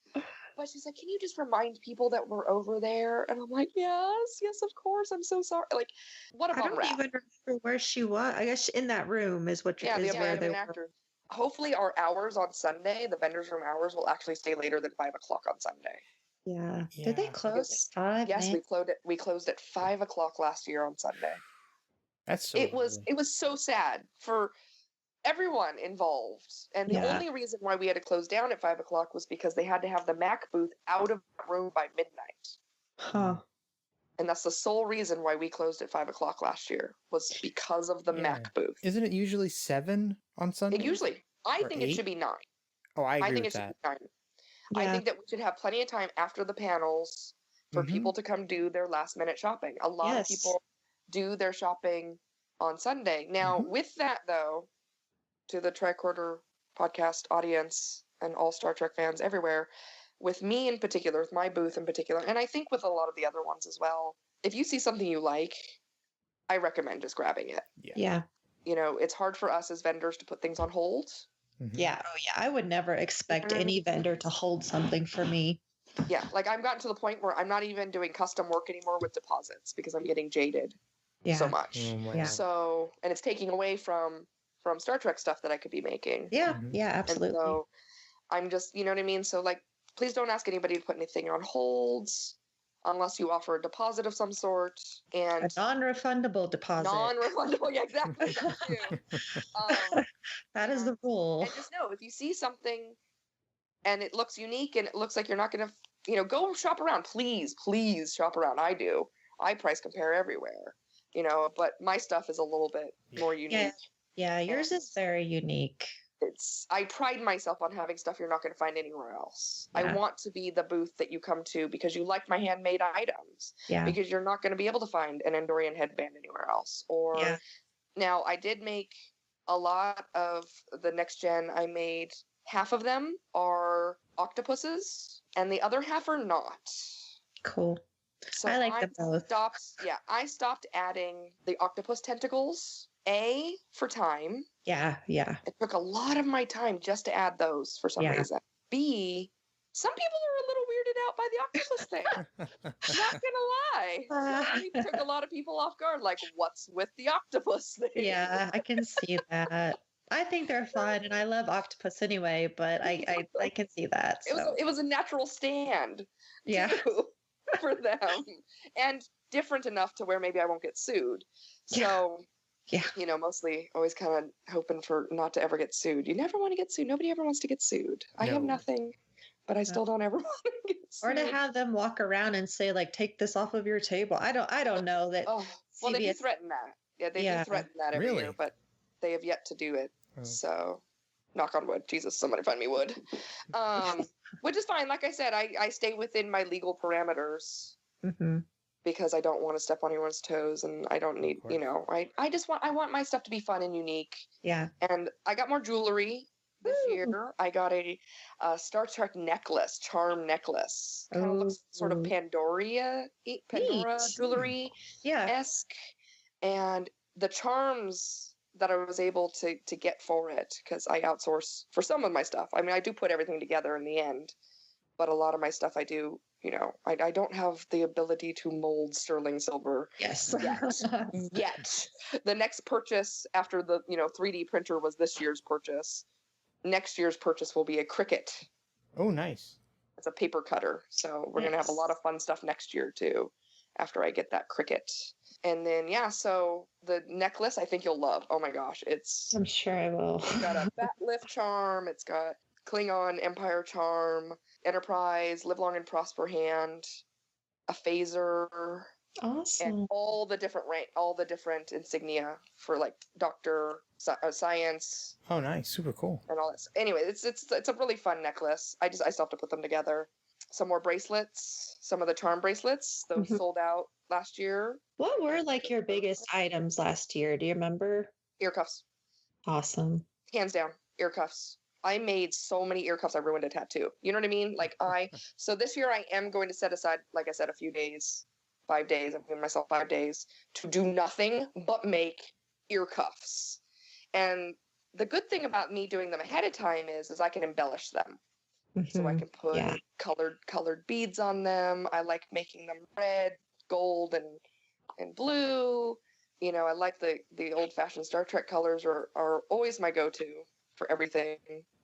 But she's like, can you just remind people that we're over there? And I'm like, yes, of course. I'm so sorry. Like, what a bum rap. I don't even remember where she was. I guess in that room is where they were. Hopefully our hours on Sunday, the vendors room hours, will actually stay later than 5 o'clock on Sunday. Yeah. Did they close at 5? Yes, we closed at 5 o'clock last year on Sunday. That's so it was so sad for everyone involved. And the only reason why we had to close down at 5 o'clock was because they had to have the Mac booth out of the room by midnight. Huh. And that's the sole reason why we closed at 5 o'clock last year, was because of the Mac booth. Isn't it usually 7 on Sunday? I think it should be 9. Oh, I agree think with it that. should be 9. Yeah. I think that we should have plenty of time after the panels for people to come do their last minute shopping. A lot of people do their shopping on Sunday. Now, with that though, to the Tricorder podcast audience and all Star Trek fans everywhere, with me in particular, with my booth in particular, and I think with a lot of the other ones as well, if you see something you like, I recommend just grabbing it. Yeah. You know, it's hard for us as vendors to put things on hold. Yeah. Oh, yeah. I would never expect any vendor to hold something for me. Yeah. Like, I've gotten to the point where I'm not even doing custom work anymore with deposits because I'm getting jaded so much. So, and it's taking away from Star Trek stuff that I could be making. Yeah. Yeah, absolutely. And so I'm just, you know what I mean? So, like, please don't ask anybody to put anything on holds unless you offer a deposit of some sort. And a non-refundable deposit. Non-refundable, yeah, exactly. That is the rule. And just know, if you see something and it looks unique and it looks like you're not going to, you know, go shop around. Please shop around. I do. I price compare everywhere, you know, but my stuff is a little bit more unique. Yeah, yours is very unique. I pride myself on having stuff you're not going to find anywhere else. I want to be the booth that you come to because you like my handmade items. Yeah. Because you're not going to be able to find an Andorian headband anywhere else. Or now I did make a lot of the next gen. I made half of them are octopuses and the other half are not. Cool. So I like them both. I stopped adding the octopus tentacles. A, for time. Yeah. It took a lot of my time just to add those for some reason. B, some people are a little weirded out by the octopus thing. Not gonna lie. It took a lot of people off guard. Like, what's with the octopus thing? Yeah, I can see that. I think they're fun, and I love octopus anyway. But I can see that. So. It was a natural stand. Too, for them, and different enough to where maybe I won't get sued. So. Yeah. You know, mostly always kind of hoping for not to ever get sued. You never want to get sued. Nobody ever wants to get sued. No. I have nothing, but I still don't ever want to get sued. Or to have them walk around and say, like, take this off of your table. I don't know that. Oh, well, they do threaten that. Yeah, they do threaten that every year, but they have yet to do it. Oh. So, knock on wood. Jesus, somebody find me wood. Which is fine. Like I said, I stay within my legal parameters. Because I don't want to step on anyone's toes and I don't need, you know, I want my stuff to be fun and unique. Yeah. And I got more jewelry this year. I got a Star Trek necklace, charm necklace. Kind of looks sort of Pandora jewelry esque. And the charms that I was able to get for it, because I outsource for some of my stuff. I mean, I do put everything together in the end, but a lot of my stuff I do. You know, I don't have the ability to mold sterling silver. Yes. Yet. The next purchase after the, 3D printer was this year's purchase. Next year's purchase will be a Cricut. Oh, nice. It's a paper cutter. So we're going to have a lot of fun stuff next year, too, after I get that Cricut. And then, so the necklace I think you'll love. Oh, my gosh. I'm sure I will. It's got a fat lift charm. It's got Klingon Empire charm. Enterprise, Live Long and Prosper hand, a phaser, and all the different insignia for like Doctor Science. Oh, nice, super cool. And all this. Anyway, it's a really fun necklace. I still have to put them together. Some more bracelets, some of the charm bracelets. Those sold out last year. What were like your biggest items last year? Do you remember? Ear cuffs. Awesome. Hands down, ear cuffs. I made so many ear cuffs, I ruined a tattoo. You know what I mean? Like so this year I am going to set aside, like I said, 5 days. I'm giving myself 5 days to do nothing but make ear cuffs. And the good thing about me doing them ahead of time is I can embellish them. So I can put colored beads on them. I like making them red, gold, and blue. You know, I like the old fashioned Star Trek colors are always my go-to for everything.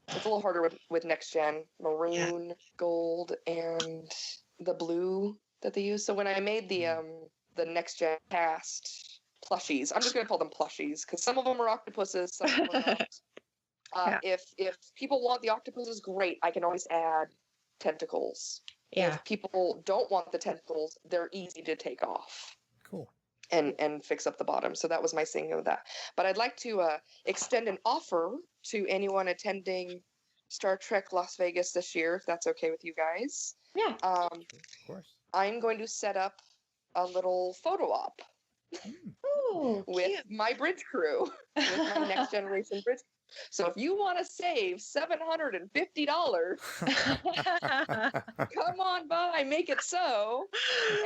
It's a little harder with next gen, maroon, gold, and the blue that they use. So when I made the next gen cast plushies, I'm just gonna call them plushies because some of them are octopuses, some of them are not. If people want the octopuses, great. I can always add tentacles. Yeah. If people don't want the tentacles, they're easy to take off. Cool. And fix up the bottom. So that was my thing of that. But I'd like to extend an offer to anyone attending Star Trek Las Vegas this year, if that's okay with you guys. Yeah. Of course. I'm going to set up a little photo op with my bridge crew, with my next generation bridge. So if you want to save $750, come on by, make it so,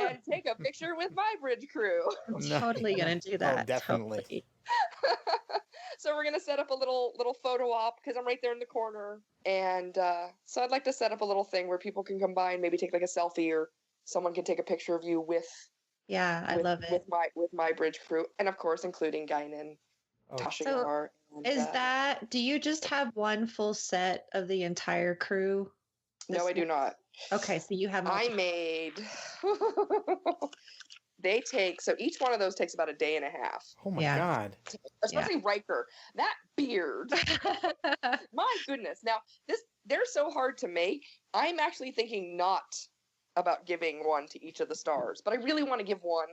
and take a picture with my bridge crew. Totally gonna do that. Oh, definitely. Totally. So we're gonna set up a little photo op because I'm right there in the corner, and so I'd like to set up a little thing where people can come by and maybe take like a selfie, or someone can take a picture of you with. Yeah, I love it. With my bridge crew, and of course including Guinan, Tasha Yar. Do you just have one full set of the entire crew? No, I do not. Okay, so you have I made so each one of those takes about a day and a half. Oh my God. Especially Riker. That beard. My goodness. Now, they're so hard to make. I'm actually thinking not about giving one to each of the stars, but I really want to give one.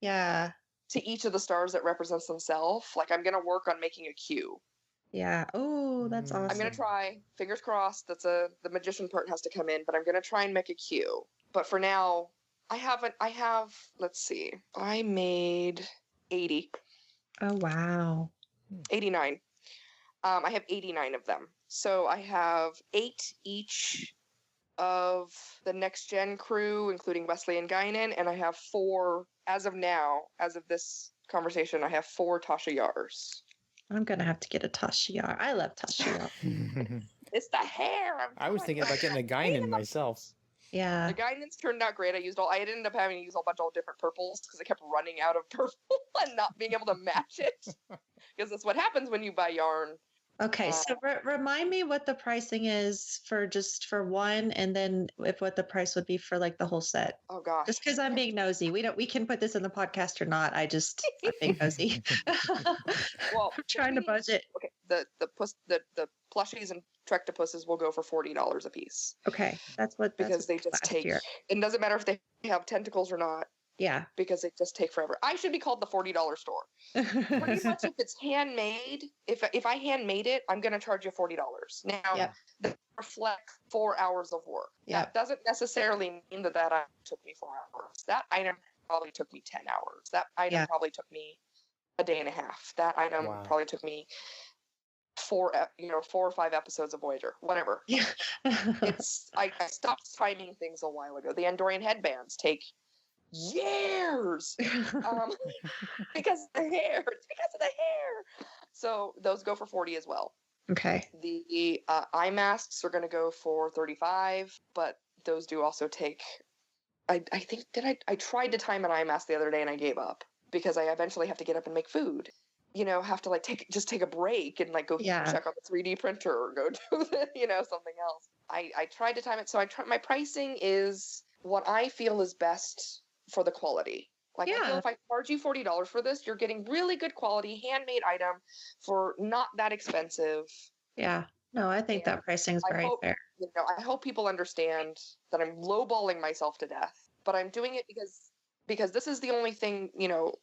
Yeah. To each of the stars that represents themselves. Like, I'm going to work on making a Q. Yeah. Oh, that's awesome. I'm going to try. Fingers crossed. The magician part has to come in, but I'm going to try and make a Q. But for now, let's see. I made 80. Oh, wow. 89. I have 89 of them. So I have 8 each of the next gen crew, including Wesley and Guinan, and I have 4 as of now. As of this conversation, I have 4 Tasha Yars. I'm gonna have to get a Tasha Yar. I love Tasha Yar. It's the hair. I was thinking about getting a Guinan myself. Yeah. The Guinans turned out great. I ended up having to use a bunch of different purples because I kept running out of purple and not being able to match it. Because that's what happens when you buy yarn. Okay, so remind me what the pricing is for one, and then what the price would be for like the whole set. Oh gosh! Just because I'm being nosy, we can put this in the podcast or not. I'm being nosy. Well, I'm trying to budget. Okay, the plushies and Trectopuses will go for $40 a piece. Okay, because they just take. It doesn't matter if they have tentacles or not. Yeah. Because they just take forever. I should be called the $40 store. Pretty much if it's handmade, if I handmade it, I'm going to charge you $40. Now, that reflects 4 hours of work. Yep. That doesn't necessarily mean that item took me 4 hours. That item probably took me 10 hours. That item probably took me a day and a half. That item probably took me 4 or 5 episodes of Voyager, whatever. Yeah. I stopped timing things a while ago. The Andorian headbands take years because of the hair. So those go for 40 as well. Okay. The eye masks are going to go for 35, but those do also take. I think I tried to time an eye mask the other day and I gave up because I eventually have to get up and make food. Have to take a break and go check on the 3D printer or go do something else. I tried to time it, so my pricing is what I feel is best for the quality. I feel if I charge you $40 for this, you're getting really good quality handmade item for not that expensive. Yeah. No, I think that pricing is very fair. I hope people understand that I'm lowballing myself to death, but I'm doing it because this is the only thing,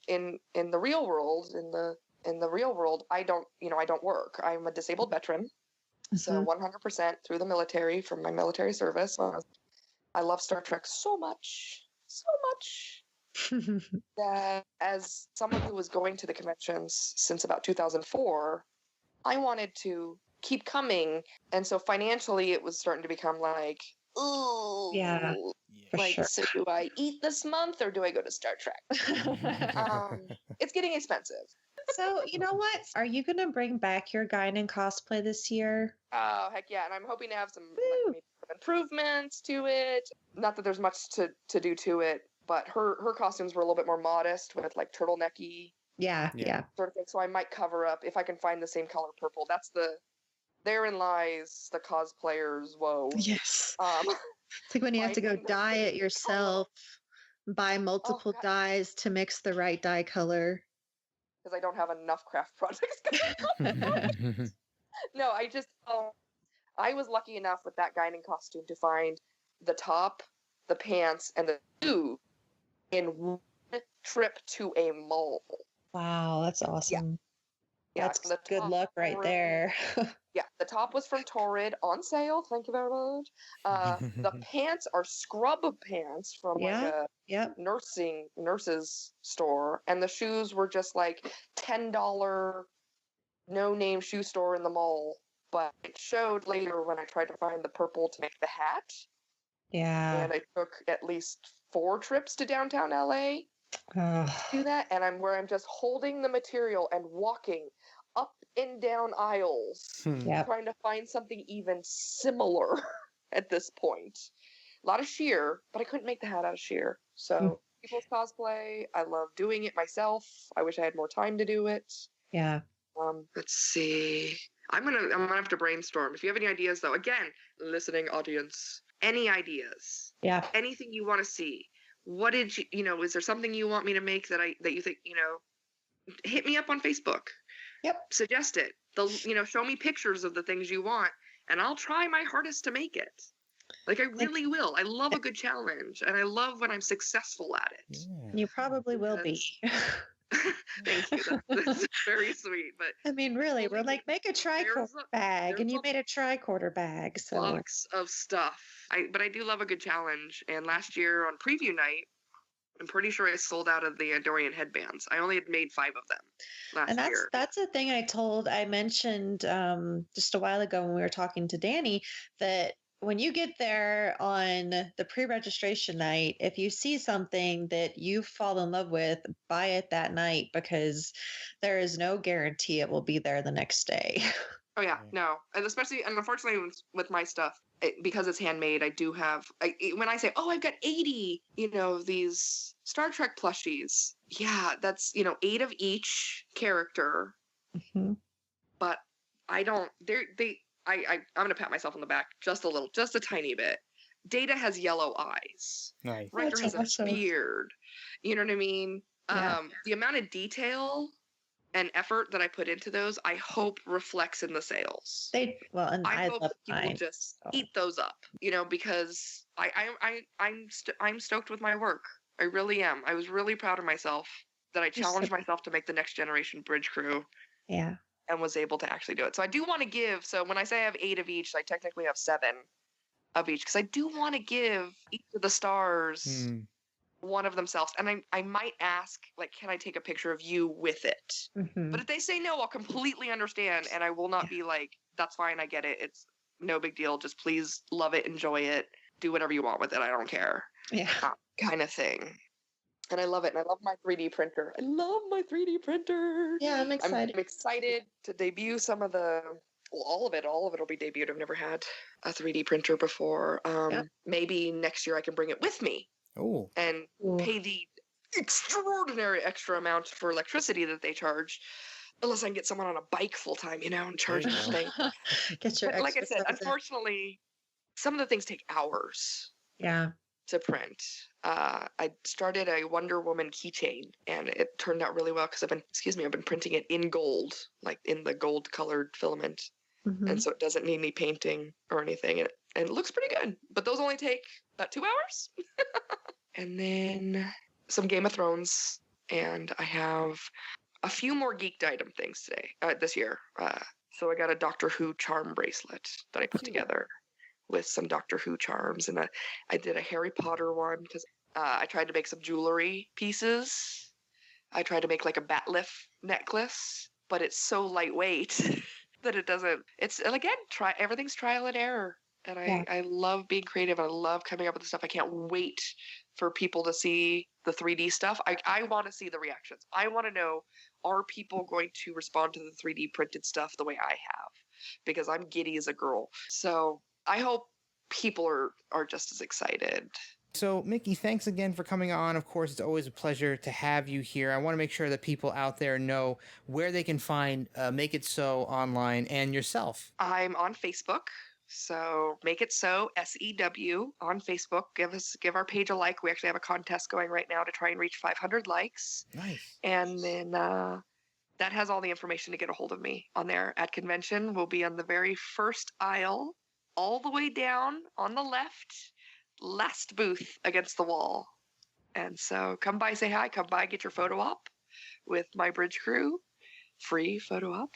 in the real world, in the real world, I don't work. I'm a disabled veteran. Mm-hmm. So 100% through the military from my military service. I love Star Trek so much that as someone who was going to the conventions since about 2004, I wanted to keep coming. And so financially it was starting to become ooh. Yeah. Sure. So do I eat this month or do I go to Star Trek? It's getting expensive. So, you know what? Are you going to bring back your Guinan cosplay this year? Oh, heck yeah. And I'm hoping to have some improvements to it. Not that there's much to do to it, but her costumes were a little bit more modest with turtlenecky. Yeah. Sort of thing. So I might cover up if I can find the same color purple. Therein lies the cosplayer's woe. Yes. It's like when you have to go dye it yourself, buy multiple dyes to mix the right dye color. Because I don't have enough craft projects going on. No, I was lucky enough with that guiding costume to find the top, the pants, and the shoe in one trip to a mall. Wow, that's awesome. Yeah, That's good luck right there. Yeah, the top was from Torrid on sale. Thank you very much. The pants are scrub pants from like a nurse's store, and the shoes were just like $10 no-name shoe store in the mall. But it showed later when I tried to find the purple to make the hat. Yeah. And I took at least 4 trips to downtown LA to do that, and I'm just holding the material and walking up and down aisles trying to find something even similar at this point. A lot of sheer, but I couldn't make the hat out of sheer. So people's cosplay, I love doing it myself. I wish I had more time to do it. Yeah. Let's see. I'm gonna have to brainstorm. If you have any ideas, though, again, listening audience, any ideas? Yeah. Anything you want to see? What did you is there something you want me to make that you think, hit me up on Facebook. Yep. Suggest it. Show me pictures of the things you want, and I'll try my hardest to make it. Like, I really will. I love a good challenge, and I love when I'm successful at it. Yeah. You probably will be. Thank you. That's very sweet. But I mean, really, we're like, make a tricorder bag, and you made a tricorder bag. So box of stuff. But I do love a good challenge. And last year on preview night, I'm pretty sure I sold out of the Andorian headbands. I only had made 5 of them last year. That's a thing I mentioned just a while ago when we were talking to Dani, that when you get there on the pre-registration night, if you see something that you fall in love with, buy it that night, because there is no guarantee it will be there the next day. Oh yeah, no. And unfortunately with my stuff, because it's handmade, I do have, when I say, oh, I've got 80, these Star Trek plushies. Yeah, that's, 8 of each character. Mm-hmm. But I don't, I'm going to pat myself on the back just a tiny bit. Data has yellow eyes. Nice. Riker has a beard. You know what I mean? Yeah. The amount of detail and effort that I put into those, I hope reflects in the sales. I hope people just eat those up, because I'm stoked with my work. I really am. I was really proud of myself that I challenged myself to make the Next Generation Bridge Crew. Yeah. And was able to actually do it. So I do want to give. So when I say I have 8 of each, I technically have 7 of each, because I do want to give each of the stars one of themselves. And I might ask, like, can I take a picture of you with it? Mm-hmm. But if they say no, I'll completely understand, and I will not be like, that's fine, I get it. It's no big deal. Just please love it, enjoy it, do whatever you want with it. I don't care. Yeah. Kind of thing. And I love it. And I love my 3D printer. I love my 3D printer. Yeah, I'm excited. I'm excited to debut some of all of it. All of it will be debuted. I've never had a 3D printer before. Maybe next year I can bring it with me. Oh. And pay the extraordinary extra amount for electricity that they charge. Unless I can get someone on a bike full time, and charge the thing. Get your like I said, unfortunately, some of the things take hours. Yeah. To print. I started a Wonder Woman keychain, and it turned out really well because I've been printing it in gold, like in the gold colored filament. Mm-hmm. And so it doesn't need any painting or anything. And it looks pretty good, but those only take about 2 hours. And then some Game of Thrones, and I have a few more geeked item things this year. So I got a Doctor Who charm bracelet that I put together with some Doctor Who charms, and I did a Harry Potter one because I tried to make some jewelry pieces. I tried to make like a batliff necklace, but it's so lightweight that it doesn't. It's, again, everything's trial and error, and I love being creative. I love coming up with stuff. I can't wait for people to see the 3D stuff. I want to see the reactions. I want to know, are people going to respond to the 3D printed stuff the way I have? Because I'm giddy as a girl. So I hope people are just as excited. So, Mikki, thanks again for coming on. Of course, it's always a pleasure to have you here. I want to make sure that people out there know where they can find Make It So online and yourself. I'm on Facebook. So Make It So, SEW on Facebook. Give our page a like. We actually have a contest going right now to try and reach 500 likes. Nice. And then that has all the information to get a hold of me on there at convention. We'll be on the very first aisle, all the way down on the last booth against the wall. And so come by, say hi, come by, get your photo op with my bridge crew, free photo op,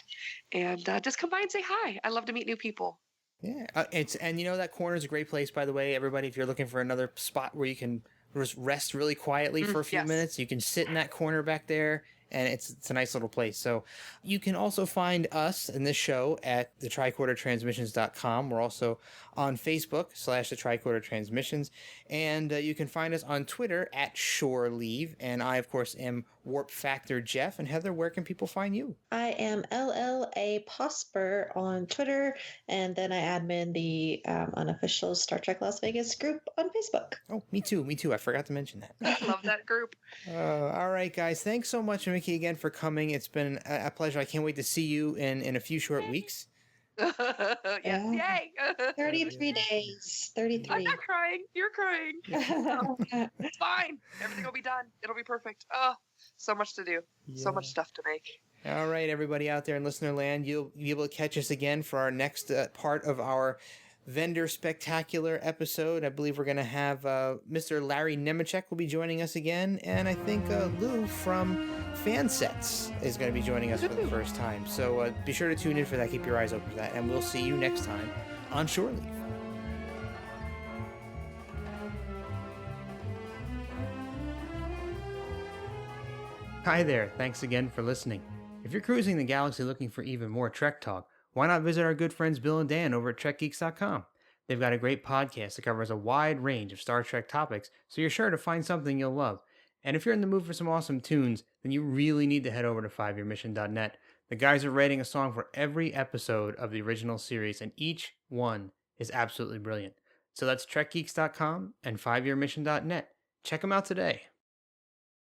and just come by and say hi. I love to meet new people. Yeah, and that corner is a great place, by the way, everybody. If you're looking for another spot where you can just rest really quietly for a few minutes, you can sit in that corner back there, and it's a nice little place. So you can also find us in this show at the tricordertransmissions.com. We're also on Facebook / the Tricorder Transmissions, and you can find us on Twitter at ShoreLeave. And I, of course, am Warp Factor Jeff. And Heather, where can people find you? I am LLA Posper on Twitter, and then I admin the unofficial Star Trek Las Vegas group on Facebook. Oh, me too. I forgot to mention that. I love that group. All right, guys. Thanks so much, Mikki, again for coming. It's been a pleasure. I can't wait to see you in a few short weeks. Yay! 33 days. 33. I'm not crying. You're crying. It's fine. Everything will be done. It'll be perfect. Oh, so much to do. Yeah. So much stuff to make. All right, everybody out there in listener land, you'll be able to catch us again for our next part of our Vendor Spectacular episode. I believe we're going to have Mr. Larry Nemechek will be joining us again, and I think Lou from Fansets is going to be joining us for the first time. So be sure to tune in for that. Keep your eyes open for that, and we'll see you next time on Shore Leave. Hi there. Thanks again for listening. If you're cruising the galaxy looking for even more Trek talk, why not visit our good friends Bill and Dan over at TrekGeeks.com? They've got a great podcast that covers a wide range of Star Trek topics, so you're sure to find something you'll love. And if you're in the mood for some awesome tunes, then you really need to head over to 5yearmission.net. The guys are writing a song for every episode of the original series, and each one is absolutely brilliant. So that's TrekGeeks.com and 5yearmission.net. Check them out today.